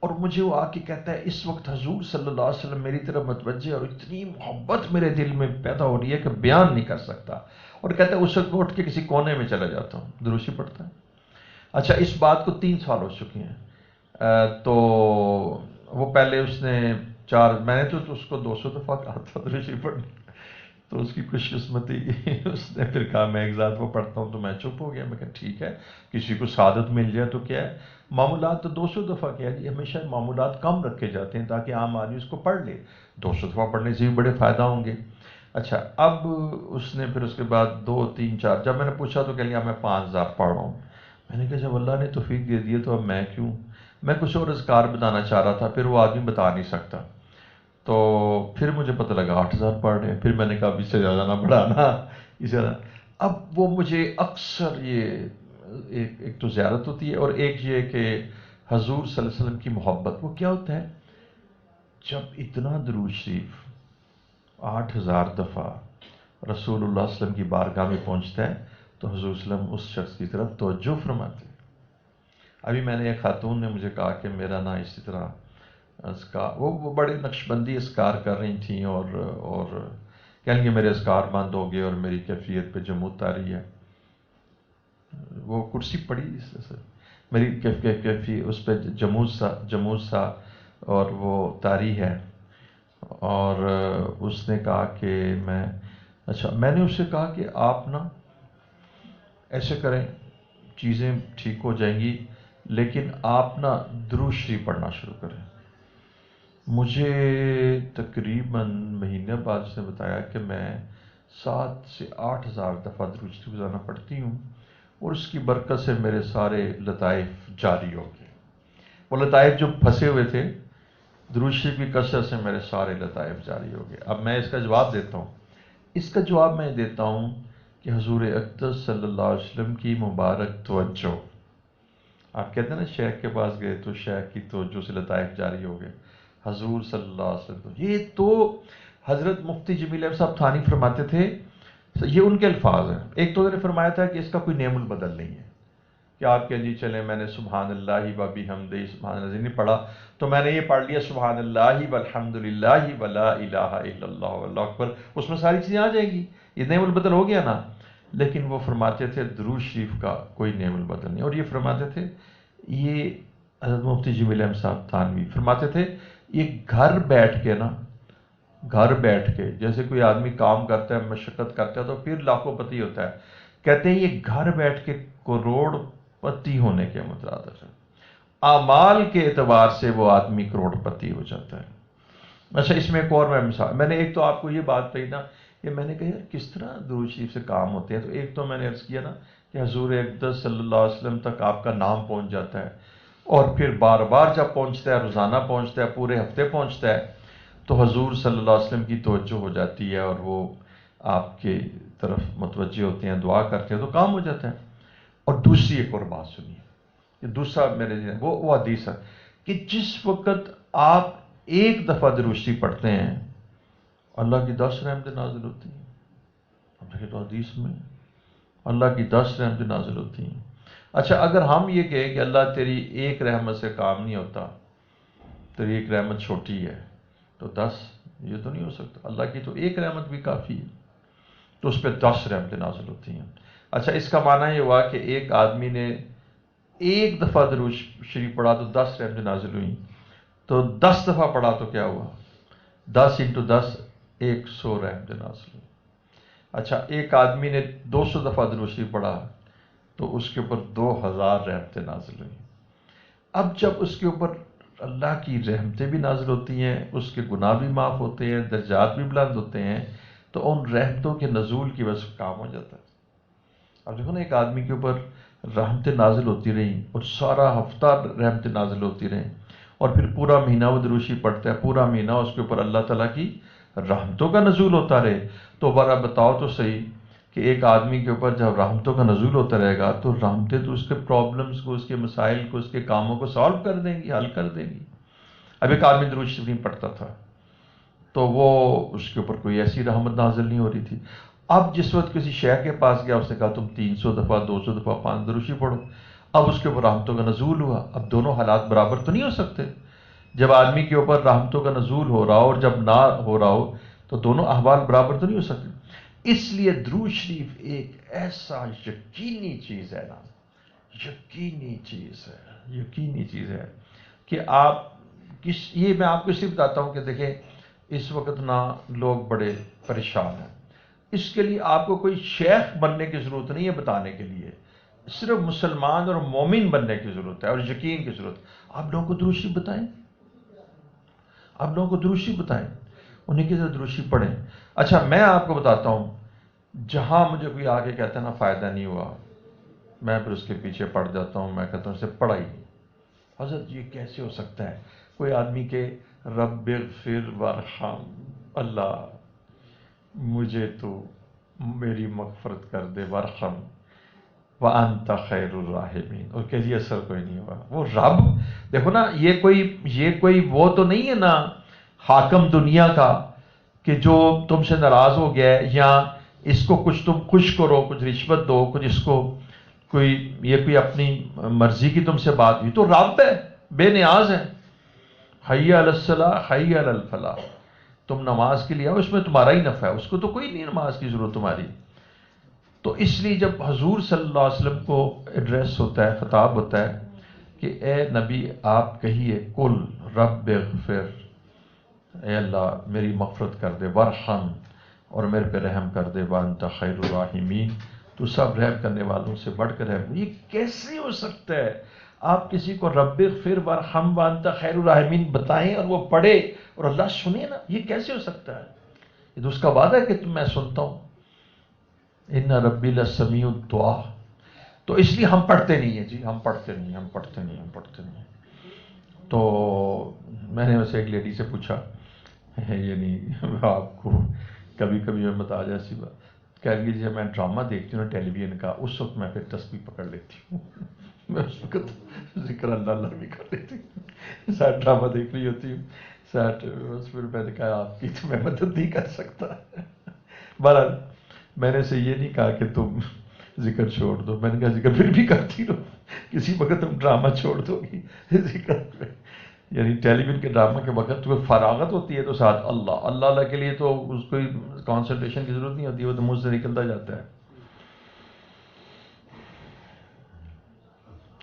اور مجھے وہ آ کے کہتا ہے اس وقت حضور صلی اللہ علیہ وسلم میری طرف متوجہ اور اتنی محبت میرے دل میں پیدا ہو رہی ہے کہ بیان نہیں کر سکتا، اور کہتا ہے اس وقت اٹھ کے کسی کونے میں چلا جاتا ہوں، درود شریف پڑھتا ہے۔ اچھا اس بات کو 3 سال ہو چکے ہیں، تو وہ پہلے اس نے میں نے تو اس کو 200 دفعہ کہا تھا درود شریف پڑھنے، تو اس کی خوش قسمتی اس نے پھر کہا میں ایک ذات وہ پڑھتا ہوں، تو میں چپ ہو گیا، میں کہا ٹھیک ہے، کسی کو سعادت مل جائے تو کیا ہے، معمولات تو 200 دفعہ کیا جی، ہمیشہ معمولات کم رکھے جاتے ہیں تاکہ عام آدمی اس کو پڑھ لے، 200 دفعہ پڑھنے سے بھی بڑے فائدہ ہوں گے۔ اچھا اب اس نے پھر اس کے بعد 2 3 4 جب میں نے پوچھا تو کہہ لیا میں 5000 پڑھ رہا ہوں۔ میں نے کہا جب اللہ نے توفیق دے دی تو اب میں کیوں، میں کچھ اور اذکار بتانا چاہ رہا تھا، پھر وہ آدمی بتا نہیں سکتا، تو پھر مجھے پتہ لگا 8000 پڑھ رہے ہیں، پھر میں نے کہا اب اس سے زیادہ نہ بڑھانا، اس سے زیادہ۔ اب وہ مجھے اکثر یہ ایک تو زیارت ہوتی ہے، اور ایک یہ کہ حضور صلی اللہ علیہ وسلم کی محبت، وہ کیا ہوتا ہے جب اتنا درود شریف 8,000 دفعہ رسول اللہ صلی اللہ علیہ وسلم کی بارگاہ میں پہنچتا ہے تو حضور صلی اللہ علیہ وسلم اس شخص کی طرف توجہ فرماتے ہیں۔ ابھی میں نے ایک خاتون نے مجھے کہا کہ میرا نا اسی طرح وہ بڑے نقش بندی اسکار کر رہی تھیں اور کہیں گے میرے اسکار بند ہو گئے اور میری کیفیت پہ جمود آ رہی ہے۔ وہ کرسی پڑی میری کیفی اس پہ جمود سا اور وہ تاری ہے، اور اس نے کہا کہ میں نے اس سے کہا کہ آپ نا ایسے کریں چیزیں ٹھیک ہو جائیں گی، لیکن آپ نا درود شریف پڑھنا شروع کریں۔ مجھے تقریباً مہینے بعد اس نے بتایا کہ میں 7 سے 8,000 دفعہ درود شریف روزانہ پڑھتی ہوں، اور اس کی برکت سے میرے سارے لطائف جاری ہو گئے۔ وہ لطائف جو پھنسے ہوئے تھے، درود شریف کی کثرت سے میرے سارے لطائف جاری ہو گئے۔ اب میں اس کا جواب دیتا ہوں، اس کا جواب میں دیتا ہوں کہ حضور اقدس صلی اللہ علیہ وسلم کی مبارک توجہ، آپ کہتے ہیں نا شیخ کے پاس گئے تو شیخ کی توجہ سے لطائف جاری ہو گئے، حضور صلی اللہ علیہ وسلم یہ تو حضرت مفتی جمیل احمد صاحب تھانی فرماتے تھے، یہ ان کے الفاظ ہیں۔ ایک تو انہوں نے فرمایا تھا کہ اس کا کوئی نعم البدل نہیں ہے کہ آپ کہیں جی چلیں میں نے سبحان اللہ و بحمدہ سبحان اللہ نہیں پڑھا تو میں نے یہ پڑھ لیا سبحان اللہ والحمد للہ ولا الہ الا اللہ واللہ اکبر، اس میں ساری چیزیں آ جائیں گی، یہ نعم البدل ہو گیا نا۔ لیکن وہ فرماتے تھے درود شریف کا کوئی نعم البدل نہیں، اور یہ فرماتے تھے، یہ حضرت مفتی جمیل احمد صاحب تھانوی فرماتے تھے، یہ گھر بیٹھ کے جیسے کوئی آدمی کام کرتا ہے مشقت کرتا ہے تو پھر لاکھوں پتی ہوتا ہے، کہتے ہیں یہ گھر بیٹھ کے کروڑ پتی ہونے کے مترادف ہے، اعمال کے اعتبار سے وہ آدمی کروڑ پتی ہو جاتا ہے۔ اچھا اس میں ایک اور مثال، میں نے ایک تو آپ کو یہ بات کہی نا کہ میں نے کہا یار کس طرح درود شریف سے کام ہوتے ہیں، تو ایک تو میں نے عرض کیا نا کہ حضور اقدس صلی اللہ علیہ وسلم تک آپ کا نام پہنچ جاتا ہے، اور پھر بار بار جب پہنچتا ہے، روزانہ پہنچتا ہے، پورے ہفتے پہنچتا ہے، تو حضور صلی اللہ علیہ وسلم کی توجہ ہو جاتی ہے اور وہ آپ کے طرف متوجہ ہوتے ہیں، دعا کرتے ہیں تو کام ہو جاتا ہے۔ اور دوسری ایک اور بات سنیے، کہ دوسرا میرے وہ حدیث ہے کہ جس وقت آپ ایک دفعہ درود شریف پڑھتے ہیں اللہ کی 10 رحمتیں نازل ہوتی ہیں۔ اب دیکھیں تو حدیث میں اللہ کی 10 رحمتیں نازل ہوتی ہیں۔ اچھا اگر ہم یہ کہیں کہ اللہ تیری ایک رحمت سے کام نہیں ہوتا، تیری ایک رحمت چھوٹی ہے، تو 10 یہ تو نہیں ہو سکتا، اللہ کی تو ایک رحمت بھی کافی ہے، تو اس پہ 10 رحمتیں نازل ہوتی ہیں۔ اچھا اس کا معنی یہ ہوا کہ ایک آدمی نے ایک دفعہ درود شریف پڑھا تو 10 رحمتیں نازل ہوئیں، تو 10 دفعہ پڑھا تو کیا ہوا، 10 × 10 100 رحمتیں نازل ہوئیں۔ اچھا ایک آدمی نے 200 دفعہ درود شریف پڑھا تو اس کے اوپر 2000 رحمتیں نازل ہوئیں۔ اب جب اس کے اوپر اللہ کی رحمتیں بھی نازل ہوتی ہیں، اس کے گناہ بھی معاف ہوتے ہیں، درجات بھی بلند ہوتے ہیں، تو ان رحمتوں کے نزول کی وجہ سے کام ہو جاتا ہے۔ اب دیکھو نا ایک آدمی کے اوپر رحمتیں نازل ہوتی رہیں اور سارا ہفتہ رحمتیں نازل ہوتی رہیں، اور پھر پورا مہینہ وہ درود شریف پڑھتا ہے، پورا مہینہ اس کے اوپر اللہ تعالیٰ کی رحمتوں کا نزول ہوتا رہے، تو بارہ بتاؤ تو صحیح کہ ایک آدمی کے اوپر جب رحمتوں کا نزول ہوتا رہے گا تو رحمتیں تو اس کے پرابلمز کو، اس کے مسائل کو، اس کے کاموں کو سالو کر دیں گی، حل کر دیں گی۔ اب ایک آدمی درود شریف نہیں پڑھتا تھا تو وہ اس کے اوپر کوئی ایسی رحمت نازل نہیں ہو رہی تھی۔ اب جس وقت کسی شیخ کے پاس گیا، اس نے کہا تم 300 دفعہ 200 دفعہ 5 درود شریف پڑھو، اب اس کے اوپر رحمتوں کا نزول ہوا۔ اب دونوں حالات برابر تو نہیں ہو سکتے، جب آدمی کے اوپر رحمتوں کا نزول ہو رہا ہو اور جب نہ ہو رہا ہو تو دونوں احوال برابر تو نہیں ہو سکتے۔ اس لیے درود شریف ایک ایسا یقینی چیز ہے نا، یقینی چیز ہے کہ یہ میں آپ کو اس لیے بتاتا ہوں کہ دیکھیں اس وقت نا لوگ بڑے پریشان ہیں، اس کے لیے آپ کو کوئی شیخ بننے کی ضرورت نہیں ہے بتانے کے لیے، صرف مسلمان اور مومن بننے کی ضرورت ہے اور یقین کی ضرورت ہے۔ آپ لوگوں کو درود شریف بتائیں، آپ لوگوں کو درود شریف بتائیں، انہیں کی طرح درود شریف پڑھیں۔ اچھا میں آپ کو بتاتا ہوں، جہاں مجھے کوئی آگے کہتا ہے نا فائدہ نہیں ہوا، میں پھر اس کے پیچھے پڑ جاتا ہوں، میں کہتا ہوں اسے پڑھا ہی نہیں۔ حضرت یہ کیسے ہو سکتا ہے کوئی آدمی کہ رب اغفر وارحم، اللہ مجھے تو میری مغفرت کر دے، وارحم وانت خیر الراحمین، اور کہ جی اثر کوئی نہیں ہوا۔ وہ رب دیکھو نا، یہ کوئی وہ تو نہیں ہے نا حاکم دنیا کا کہ جو تم سے ناراض ہو گیا ہے، یا اس کو کچھ تم خوش کرو، کچھ رشوت دو، کچھ اس کو کوئی اپنی مرضی کی تم سے بات ہوئی، تو رب ہے، بے نیاز ہے. حی علی الصلاح حی علی الفلاح، تم نماز کے لیے آؤ، اس میں تمہارا ہی نفع ہے، اس کو تو کوئی نہیں نماز کی ضرورت تمہاری. تو اس لیے جب حضور صلی اللہ علیہ وسلم کو ایڈریس ہوتا ہے، خطاب ہوتا ہے کہ اے نبی آپ کہیے کل رب اغفر، اے اللہ میری مغفرت کر دے، ورحم، اور میرے پہ رحم کر دے، وانت خیر الراحمین، تو سب رحم کرنے والوں سے بڑھ کر رحم. یہ کیسے ہو سکتا ہے؟ آپ کسی کو رب اغفر ورحم وانت خیر الراحمین بتائیں اور وہ پڑھے اور اللہ سنے نا، یہ کیسے ہو سکتا ہے؟ یہ تو اس کا وعدہ ہے کہ میں سنتا ہوں. ان ربی لسمیع الدعا. تو اس لیے ہم پڑھتے نہیں ہیں جی، ہم پڑھتے نہیں. تو میں نے ویسے ایک لیڈی سے پوچھا، یعنی آپ کو کبھی کبھی میں بتا جائے ایسی بات، کہہ رہی جی میں ڈرامہ دیکھتی ہوں نا ٹیلی ویژن کا، اس وقت میں پھر تسبیح پکڑ لیتی ہوں. میں اس وقت ذکر اللہ بھی کر لیتی ہوں، شاید ڈرامہ دیکھ رہی ہوتی ہوں، شاید پھر میں نے کہا آپ کی تو میں مدد نہیں کر سکتا. بہرحال میں نے اسے یہ نہیں کہا کہ تم ذکر چھوڑ دو، میں نے کہا ذکر پھر بھی کرتی رہو، کسی وقت تم ڈرامہ چھوڑ دو گی ذکر پہ. یعنی ٹیلی ویژن کے ڈرامہ کے وقت تمہیں فراغت ہوتی ہے تو ساتھ اللہ کے لیے تو اس کو کانسنٹریشن کی ضرورت نہیں ہوتی، وہ تو منہ سے نکلتا جاتا ہے.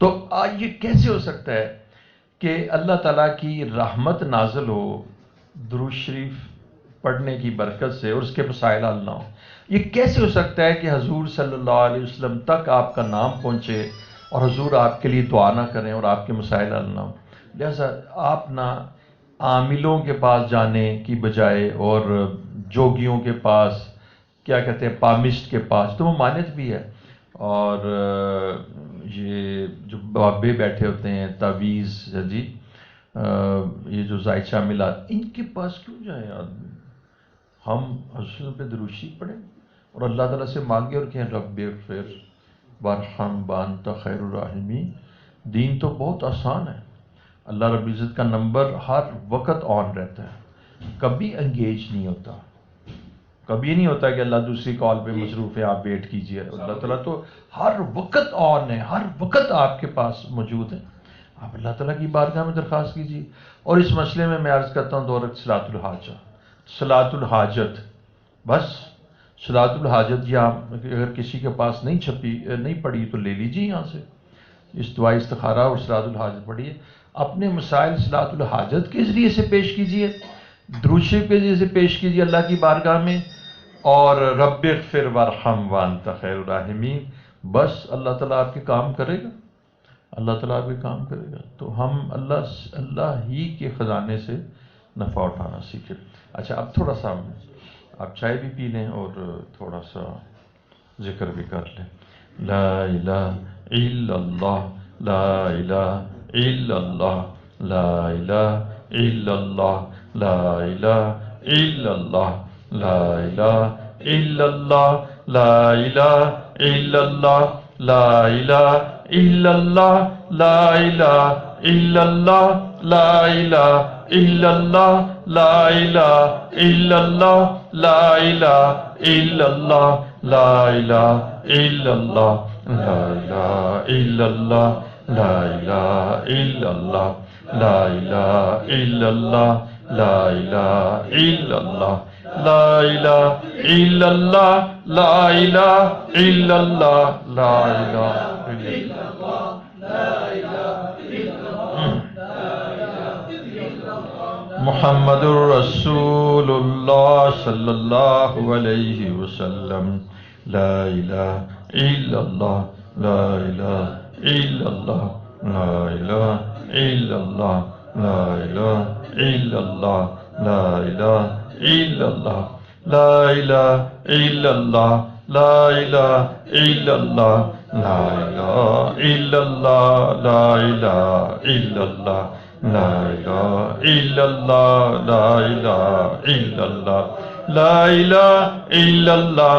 تو یہ کیسے ہو سکتا ہے کہ اللہ تعالیٰ کی رحمت نازل ہو درود شریف پڑھنے کی برکت سے اور اس کے مسائل حل نہ ہو؟ یہ کیسے ہو سکتا ہے کہ حضور صلی اللہ علیہ وسلم تک آپ کا نام پہنچے اور حضور آپ کے لیے دعا نہ کریں اور آپ کے مسائل حل نہ ہو؟ لہذا آپ نہ عاملوں کے پاس جانے کی بجائے اور جوگیوں کے پاس، کیا کہتے ہیں، پامسٹ کے پاس، تو وہ مانت بھی ہے، اور یہ جو بابے بیٹھے ہوتے ہیں تعویذ جی، یہ جو زائچہ ملاد، ان کے پاس کیوں جائیں آدمی؟ ہم حضور پہ درود شریف پڑھیں اور اللہ تعالیٰ سے مانگے اور کہیں رب اغفر وارحم وانت خیر الراحمین. دین تو بہت آسان ہے. اللہ رب العزت کا نمبر ہر وقت آن رہتا ہے، کبھی انگیج نہیں ہوتا. کبھی نہیں ہوتا کہ اللہ دوسری کال پہ مصروف ہے آپ ویٹ کیجئے. اللہ تعالیٰ تو ہر وقت آن ہے، ہر وقت آپ کے پاس موجود ہے. آپ اللہ تعالیٰ کی بارگاہ میں درخواست کیجیے. اور اس مسئلے میں عرض کرتا ہوں 2 رکعت صلاۃ الحاجہ، صلاۃ الحاجت، بس صلاۃ الحاجت یا اگر کسی کے پاس نہیں پڑھی تو لے لیجیے یہاں سے، اس دعا استخارہ اور صلاۃ الحاجت پڑھیے. اپنے مسائل صلاۃ الحاجت کے ذریعے سے پیش کیجیے، درود شریف کے ذریعے سے پیش کیجیے اللہ کی بارگاہ میں، اور رب اغفر وارحم وانت خیر الراحمین. بس اللہ تعالیٰ آپ کے کام کرے گا، اللہ تعالیٰ آپ کے کام کرے گا. تو ہم اللہ ہی کے خزانے سے نفع اٹھانا سیکھیں. اچھا اب تھوڑا سا آپ چائے بھی پی لیں اور تھوڑا سا ذکر بھی کر لیں. لا الہ الا اللہ، لا الہ الا اللہ، لا الہ الا اللہ، لا الہ الا اللہ، لا الہ الا اللہ، لا الہ الا اللہ، لا الہ الا اللہ، لا الہ الا اللہ، لا الہ الا اللہ، لا الہ الا اللہ، لا الہ الا اللہ، لا الہ الا اللہ، لا الہ الا اللہ، لا الہ الا اللہ، لا الہ الا اللہ، لا الہ الا اللہ، لا الہ الا اللہ، لا الہ الا اللہ، لا الہ الا اللہ، محمد الرسول اللہ صلی اللہ علیہ وسلم. لا الہ الا اللہ، لا الہ الا اللہ، لا الہ الا اللہ، لا الہ الا اللہ، لا الہ الا اللہ، لا الہ الا اللہ، لا الہ الا اللہ، لا الہ الا اللہ، لا الہ الا اللہ، لا الہ الا اللہ، لا الہ الا اللہ، لا الہ الا اللہ،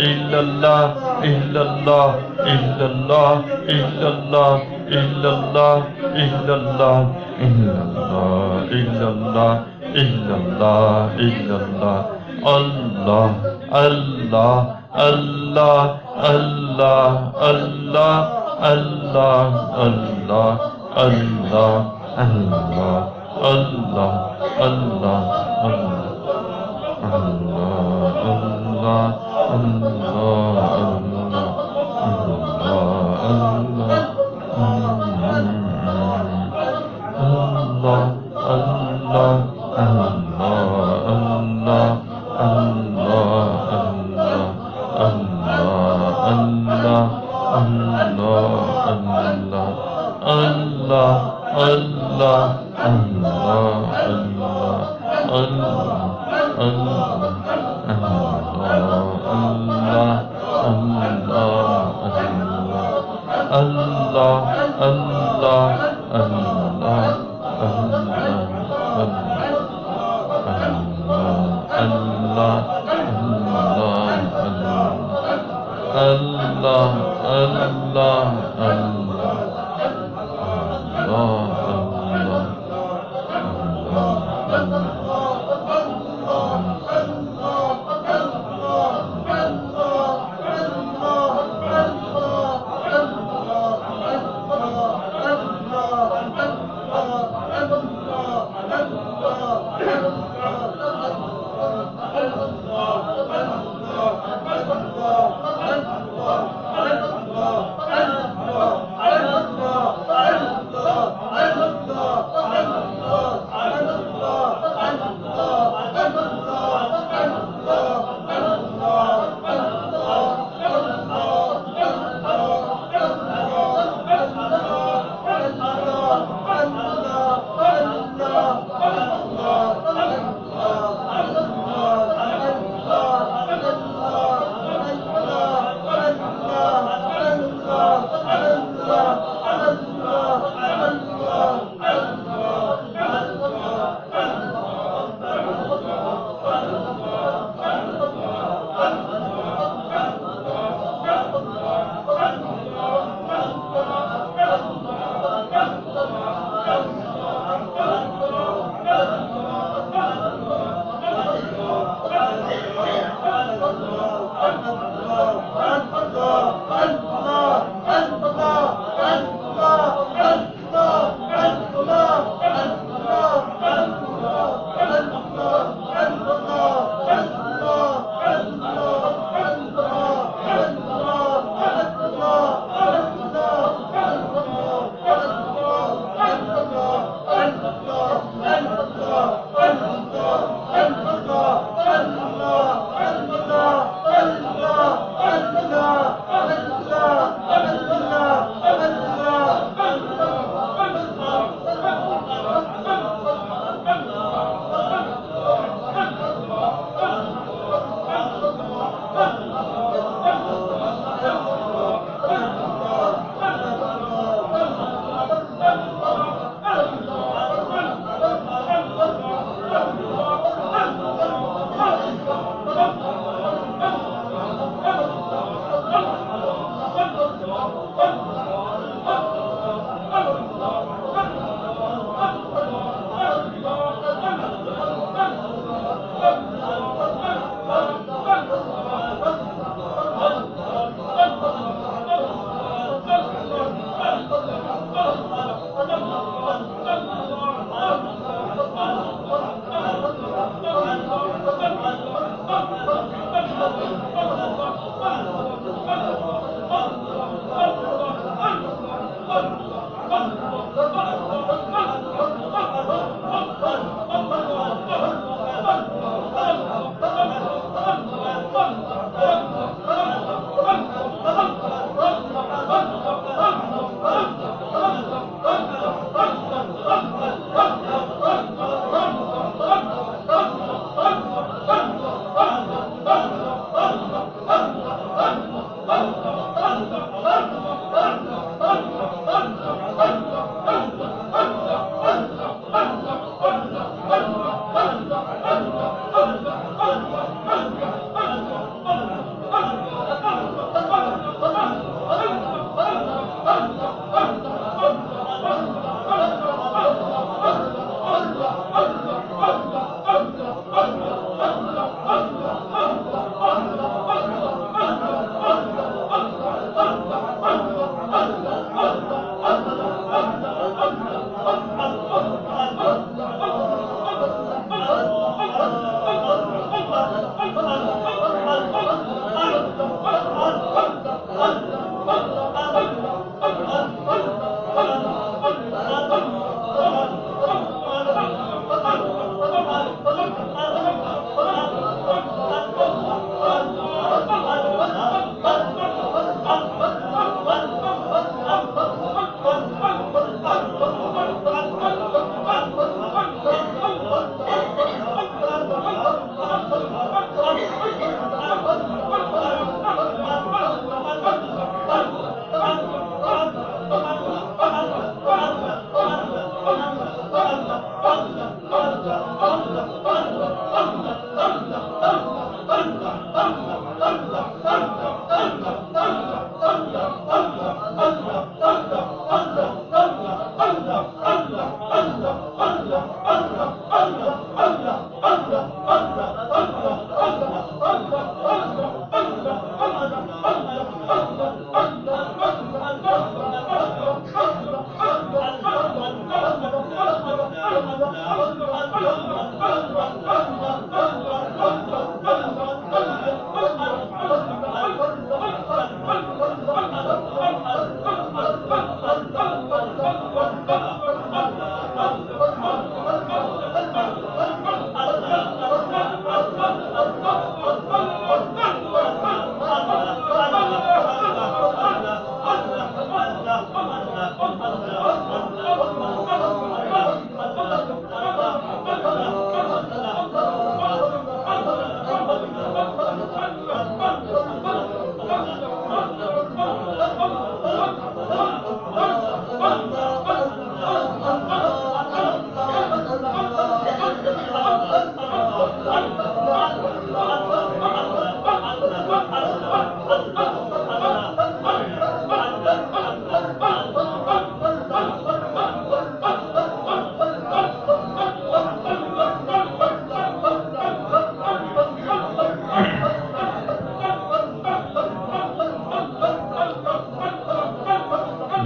إلا الله إلا الله إلا الله إلا الله إلا الله إلا الله إلا الله إلا الله إلا الله إلا الله الله الله الله الله الله الله الله الله الله الله الله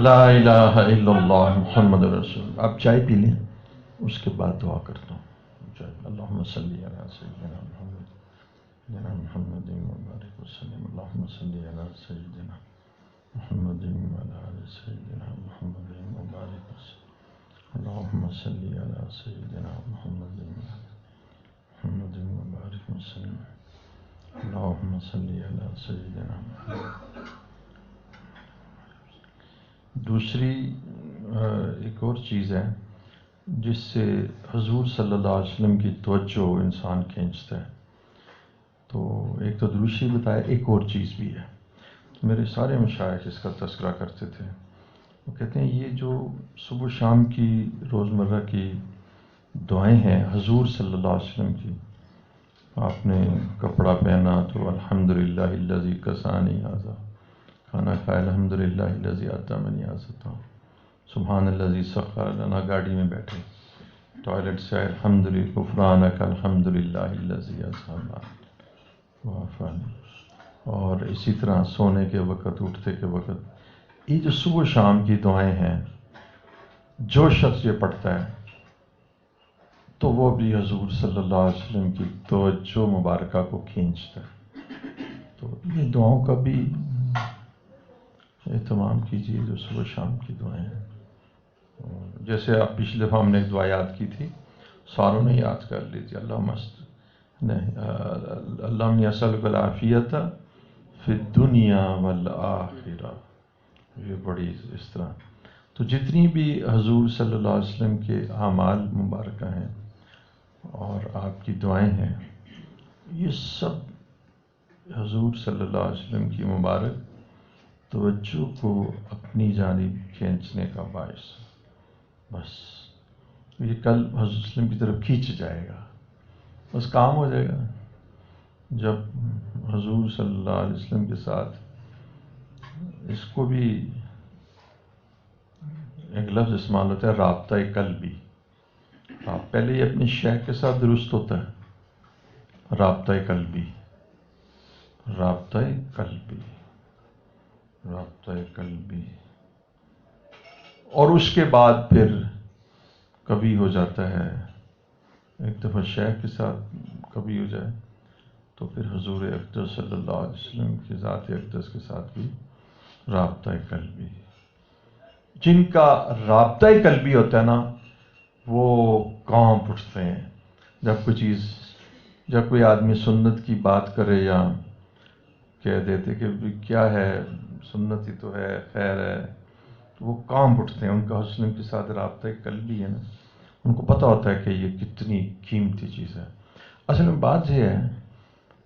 لا الہ الا اللہ محمد رسول. آپ چائے پی لیں، اس کے بعد دعا کرتا ہوں. اللہم صلی علی سیدنا محمد سيدنا محمد وبارك وسلم. اللهم صل على سيدنا محمد وعلى آل سيدنا محمد وبارك وسلم. اللهم صل على سيدنا محمد محمد وبارك وسلم. اللهم صل على سيدنا محمد. دوسری ایک اور چیز ہے جس سے حضور صلی اللہ علیہ وسلم کی توجہ انسان کھینچتا ہے. تو ایک تو دروشی بتایا، ایک اور چیز بھی ہے. میرے سارے مشائخ اس کا تذکرہ کرتے تھے. وہ کہتے ہیں یہ جو صبح شام کی روزمرہ کی دعائیں ہیں حضور صلی اللہ علیہ وسلم کی، آپ نے کپڑا پہنا تو الحمدللہ الذی کسانی ھذا، کھانا کھایا الحمدللہ الذی اطعمنی ھذا، سبحان الذی سخر لنا، گاڑی میں بیٹھے ٹوائلٹ سے آئے الحمدللہ غفرانک الحمدللہ الذی اذھب وعافانی. اور اسی طرح سونے کے وقت، اٹھتے کے وقت، یہ جو صبح شام کی دعائیں ہیں جو شخص یہ پڑھتا ہے تو وہ بھی حضور صلی اللہ علیہ وسلم کی توجہ مبارکہ کو کھینچتا ہے. تو یہ دعاؤں کا بھی اہتمام کیجیے جو صبح شام کی دعائیں ہیں. جیسے آپ پچھلی دفعہ ہم نے ایک دعا یاد کی تھی، ساروں نے یاد کر لی تھی، اللہم اسألک العافیۃ فی الدنیا والآخرہ. یہ بڑی اس طرح. تو جتنی بھی حضور صلی اللہ علیہ وسلم کے اعمال مبارکہ ہیں اور آپ کی دعائیں ہیں، یہ سب حضور صلی اللہ علیہ وسلم کی مبارک توجہ کو اپنی جانب کھینچنے کا باعث. بس یہ کل حضور وسلم کی طرف کھینچ جائے گا، بس کام ہو جائے گا. جب حضور صلی اللہ علیہ وسلم کے ساتھ اس کو بھی ایک لفظ استعمال ہوتا ہے رابطہ قلبی. آپ پہلے یہ اپنے شیخ کے ساتھ درست ہوتا ہے، رابطہ قلبی، رابطہ قلبی، رابطہ قلبی. اور اس کے بعد پھر کبھی ہو جاتا ہے ایک دفعہ شیخ کے ساتھ کبھی ہو جائے تو پھر حضور اقدس صلی اللہ علیہ وسلم کی ذات اقدس کے ساتھ بھی رابطہ قلبی. جن کا رابطہ قلبی ہوتا ہے نا وہ کانپ اٹھتے ہیں جب کوئی آدمی سنت کی بات کرے یا کہہ دیتے کہ کیا ہے سنت ہی تو ہے، خیر ہے، تو وہ کانپ اٹھتے ہیں. ان کا حضور کے ساتھ رابطہ قلبی ہے نا، ان کو پتہ ہوتا ہے کہ یہ کتنی قیمتی چیز ہے. اصل میں بات یہ ہے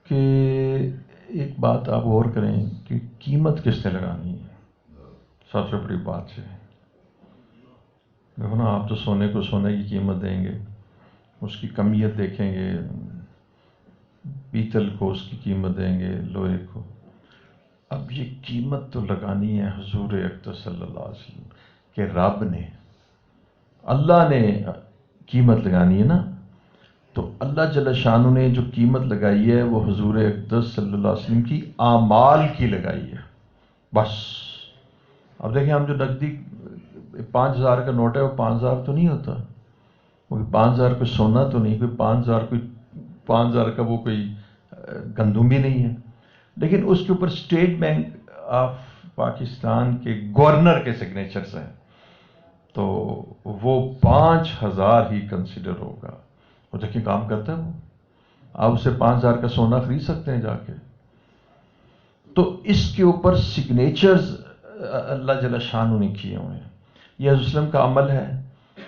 کہ ایک بات آپ غور کریں کہ قیمت کس نے لگانی ہے. سب سے بڑی بات ہے دیکھو نا، آپ تو سونے کو سونے کی قیمت دیں گے، اس کی کمیت دیکھیں گے، پیتل کو اس کی قیمت دیں گے، لوہے کو. اب یہ قیمت تو لگانی ہے حضور اکرم صلی اللہ علیہ وسلم کہ رب نے، اللہ نے قیمت لگانی ہے نا، تو اللہ جل شانہ نے جو قیمت لگائی ہے وہ حضور اکرم صلی اللہ علیہ وسلم کی اعمال کی لگائی ہے بس۔ اب دیکھیں ہم جو نقدی 5,000 کا نوٹ ہے وہ 5,000 تو نہیں ہوتا، وہ 5,000 کوئی سونا تو نہیں، کوئی 5,000 کا وہ کوئی گندم بھی نہیں ہے، لیکن اس کے اوپر اسٹیٹ بینک آف پاکستان کے گورنر کے سگنیچرز ہیں، تو وہ 5,000 ہی کنسیڈر ہوگا۔ وہ دیکھیں کام کرتا ہے وہ، آپ اسے 5,000 کا سونا خرید سکتے ہیں جا کے۔ تو اس کے اوپر سگنیچرز اللہ جل شانہ نے کیے ہوئے ہیں، یہ حضرت وسلم کا عمل ہے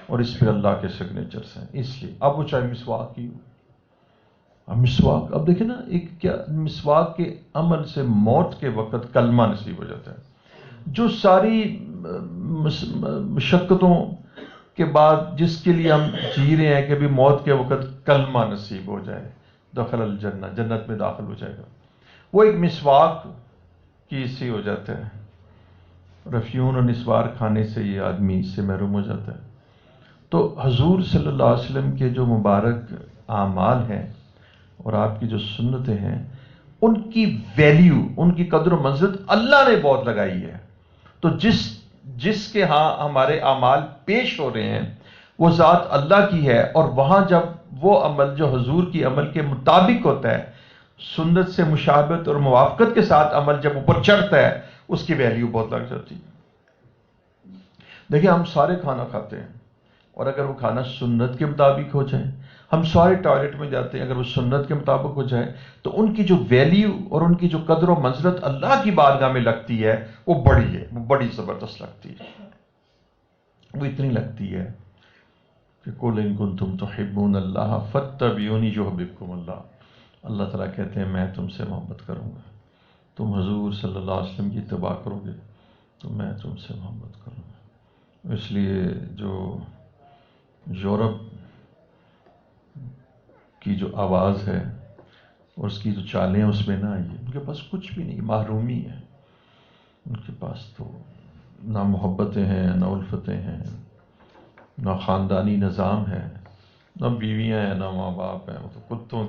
اور اس پہ اللہ کے سگنیچرز ہیں، اس لیے اب وہ چاہے مسواک کی ہو، اب مسواک، اب دیکھیں نا ایک کیا مسواک کے عمل سے موت کے وقت کلمہ نصیب ہو جاتا ہے، جو ساری مشقتوں کے بعد جس کے لیے ہم جی رہے ہیں کہ بھی موت کے وقت کلمہ نصیب ہو جائے، دخل الجنہ، جنت میں داخل ہو جائے گا، وہ ایک مسواک کی سے ہو جاتا ہے۔ رفیون اور نسوار کھانے سے یہ آدمی اس سے محروم ہو جاتا ہے۔ تو حضور صلی اللہ علیہ وسلم کے جو مبارک اعمال ہیں اور آپ کی جو سنتیں ہیں، ان کی ویلیو، ان کی قدر و منزلت اللہ نے بہت لگائی ہے۔ تو جس کے ہاں ہمارے اعمال پیش ہو رہے ہیں وہ ذات اللہ کی ہے، اور وہاں جب وہ عمل جو حضور کی عمل کے مطابق ہوتا ہے، سنت سے مشابہت اور موافقت کے ساتھ عمل جب اوپر چڑھتا ہے، اس کی ویلیو بہت لگ جاتی ہے۔ دیکھیں ہم سارے کھانا کھاتے ہیں، اور اگر وہ کھانا سنت کے مطابق ہو جائے، ہم سارے ٹوائلٹ میں جاتے ہیں، اگر وہ سنت کے مطابق ہو جائے، تو ان کی جو ویلیو اور ان کی جو قدر و منزلت اللہ کی بارگاہ میں لگتی ہے وہ بڑی ہے، وہ بڑی زبردست لگتی ہے۔ وہ اتنی لگتی ہے کہ قُلْ إِن كُنتُمْ تُحِبُّونَ اللَّهَ فَاتَّبِعُونِي يُحْبِبْكُمُ اللَّهُ۔ اللہ تعالیٰ کہتے ہیں میں تم سے محبت کروں گا، تم حضور صلی اللہ علیہ وسلم کی اتباع کرو گے تو میں تم سے محبت کروں گا۔ اس لیے جو یورپ کی جو آواز ہے اور اس کی جو چالیں اس میں نہ آئی، ان کے پاس کچھ بھی نہیں، محرومی ہے، ان کے پاس تو نہ محبتیں ہیں، نہ الفتیں ہیں، نہ خاندانی نظام ہے، نہ بیویاں ہیں، نہ ماں باپ ہیں، وہ تو کتوں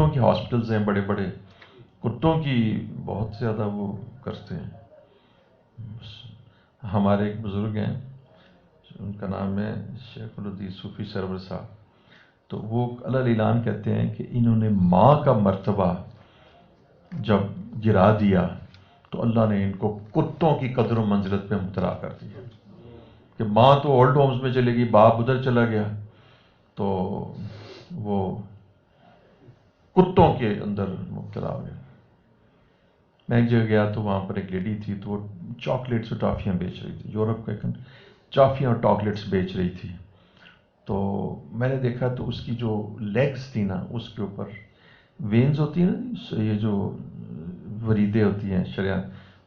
کی ہاسپٹلز ہیں، بڑے بڑے کتوں کی بہت زیادہ وہ کرتے ہیں۔ ہمارے ایک بزرگ ہیں، ان کا نام ہے شیخ الحدیث صوفی سرور صاحب، تو وہ علی اعلان کہتے ہیں کہ انہوں نے ماں کا مرتبہ جب گرا دیا تو اللہ نے ان کو کتوں کی قدر و منزلت پہ مبتلا کر دیا، کہ ماں تو اولڈ ہومز میں چلے گئی، باپ ادھر چلا گیا، تو وہ کتوں کے اندر مبتلا ہو گیا۔ میں ایک جگہ گیا تو وہاں پر ایک لیڈی تھی، تو وہ چاکلیٹس اور ٹافیاں بیچ رہی تھی، یورپ کا ٹافیاں اور چاکلیٹس بیچ رہی تھی۔ تو میں نے دیکھا تو اس کی جو لیگز تھی نا، اس کے اوپر وینز ہوتی ہیں نا، یہ جو وریدیں ہوتی ہیں، شریان،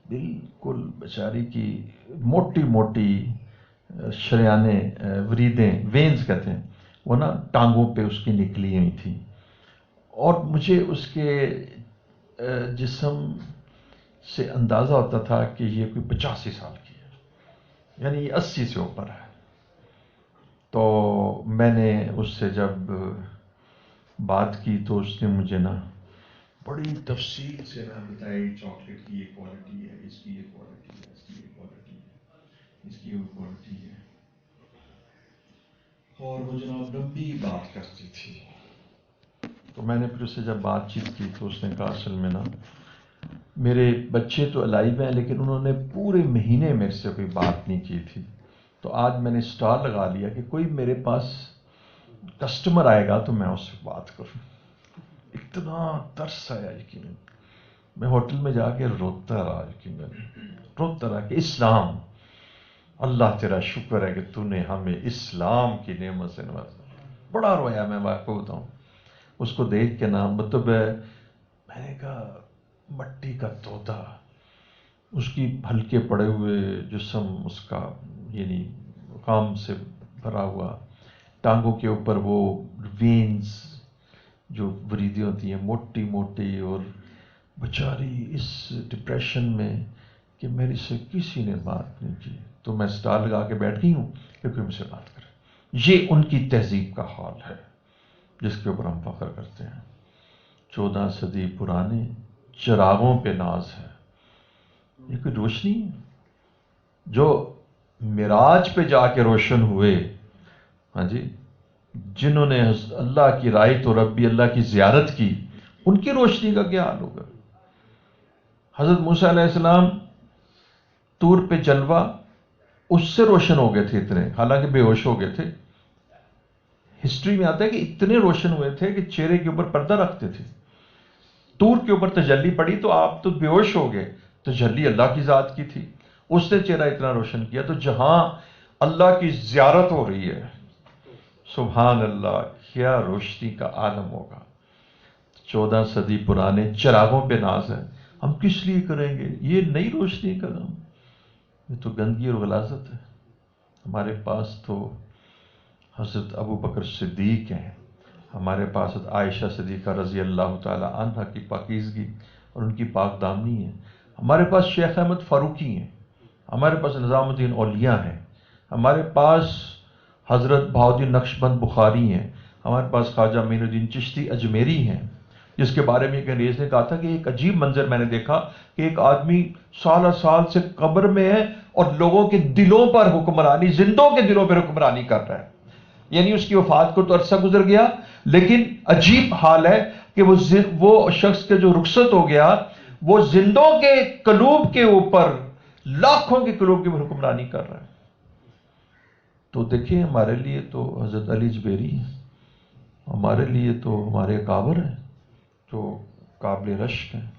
بالکل بیچاری کی موٹی موٹی شریانیں، وریدیں، وینز کہتے ہیں، وہ نا ٹانگوں پہ اس کی نکلی ہوئی تھی، اور مجھے اس کے جسم سے اندازہ ہوتا تھا کہ یہ کوئی 85 سال کی ہے، یعنی یہ 80 سے اوپر ہے۔ تو میں نے اس سے جب بات کی تو اس نے مجھے نا بڑی تفصیل سے بتائی، چاکلیٹ کی یہ کوالٹی ہے، اس کی یہ کوالٹی ہے، اس کی یہ کوالٹی ہے، اس کی یہ کوالٹی ہے، اور وہ جناب لمبی بات کرتی تھی۔ تو میں نے پھر اس سے جب بات چیت کی تو اس نے کہا اصل میں نا میرے بچے تو الائیو ہیں، لیکن انہوں نے پورے مہینے میرے سے کوئی بات نہیں کی تھی، تو آج میں نے سٹار لگا لیا کہ کوئی میرے پاس کسٹمر آئے گا تو میں اس سے بات کروں۔ اتنا ترس آیا یقیناً، میں ہوٹل میں جا کے روتا رہا، یقیناً روتا رہا کہ اسلام، اللہ تیرا شکر ہے کہ تو نے ہمیں اسلام کی نعمت سے نوازا۔ بڑا رویا میں، واقعہ بتاؤں، اس کو دیکھ کے نا، مطلب میں نے کہا مٹی کا توتا، اس کی ہلکے پڑے ہوئے جسم، اس کا یعنی کام سے بھرا ہوا، ٹانگوں کے اوپر وہ وینز، جو وریدیں ہوتی ہیں موٹی موٹی، اور بیچاری اس ڈپریشن میں کہ میری سے کسی نے بات نہیں کی، تو میں سٹار لگا کے بیٹھ گئی ہوں کہ کوئی مجھ سے بات کرے۔ یہ ان کی تہذیب کا حال ہے جس کے اوپر ہم فخر کرتے ہیں۔ 14 صدی پرانے چراغوں پہ ناز ہے، یہ کوئی روشنی ہے؟ جو معراج پہ جا کے روشن ہوئے، ہاں جی، جنہوں نے اللہ کی رائت و ربی اللہ کی زیارت کی، ان کی روشنی کا کیا حال ہوگا؟ حضرت موسیٰ علیہ السلام طور پہ جلوہ اس سے روشن ہو گئے تھے اتنے، حالانکہ بے ہوش ہو گئے تھے۔ ہسٹری میں آتا ہے کہ اتنے روشن ہوئے تھے کہ چہرے کے اوپر پردہ رکھتے تھے۔ طور کے اوپر تجلی پڑی تو آپ تو بے ہوش ہو گئے، تجلی اللہ کی ذات کی تھی، اس نے چہرہ اتنا روشن کیا۔ تو جہاں اللہ کی زیارت ہو رہی ہے، سبحان اللہ، کیا روشنی کا عالم ہوگا۔ 14 صدی پرانے چراغوں پہ ناز ہے، ہم کس لیے کریں گے یہ نئی روشنی کا کام؟ یہ تو گندگی اور غلاظت ہے۔ ہمارے پاس تو حضرت ابو بکر صدیق ہیں، ہمارے پاس حضرت عائشہ صدیقہ رضی اللہ تعالی عنہ کی پاکیزگی اور ان کی پاک دامنی ہے، ہمارے پاس شیخ احمد فاروقی ہیں، ہمارے پاس نظام الدین اولیاء ہیں، ہمارے پاس حضرت بہاؤالدین نقشبند بخاری ہیں، ہمارے پاس خواجہ معین الدین چشتی اجمیری ہیں، جس کے بارے میں ایک انگریز نے کہا تھا کہ ایک عجیب منظر میں نے دیکھا کہ ایک آدمی سالہ سال سے قبر میں ہے اور لوگوں کے دلوں پر حکمرانی، زندوں کے دلوں پر حکمرانی کر رہا ہے۔ یعنی اس کی وفات کو تو عرصہ گزر گیا، لیکن عجیب حال ہے کہ وہ شخص کے جو رخصت ہو گیا، وہ زندوں کے قلوب کے اوپر، لاکھوں کے قلوب کے اوپر حکمرانی کر رہا ہے۔ تو دیکھیں، ہمارے لیے تو حضرت علی جبیری ہیں، ہمارے لیے تو ہمارے اکابر ہیں جو قابل رشک ہیں،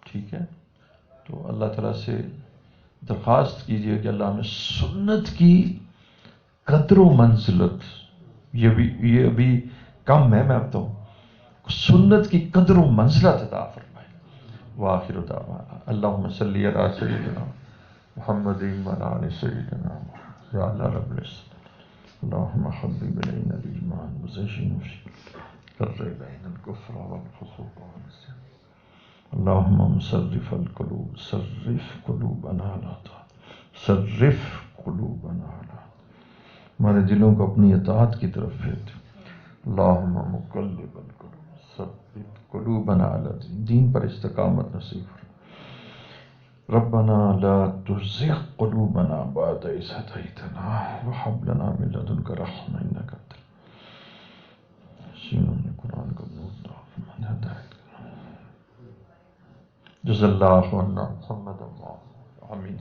ٹھیک ہے؟ تو اللہ تعالیٰ سے درخواست کیجئے کہ اللہ ہمیں سنت کی قدر و منزلت، یہ ابھی کم ہے، میں بتا ہوں، سنت کی قدر و منزلت عطا فرمائے۔ وآخر دعوانا اللہم صلی علی سیدنا محمد وعلی آل سیدنا محمد۔ یا اللہ رب العزت، اللہم حبب الینا الایمان وزینہ فی قرب بین الکفر والفسوق والعصیان، اللہم مصرف القلوب صرف قلوبنا علی طاعتک، صرف قلوبنا علی طاعتک، ہمارے دلوں کو اپنی اطاعت کی طرف پھیر دے۔ اللہم مقلب القلوب ثبت قلوبنا علی دین، دین پر استقامت نصیب فرما۔ ربنا لا تزغ قلوبنا بعد إذ هديتنا وهب لنا من لدنك رحمة إنك أنت الوهاب۔ قرآن کا نور من ہدایت۔ جزا اللہ عنا محمد آمین۔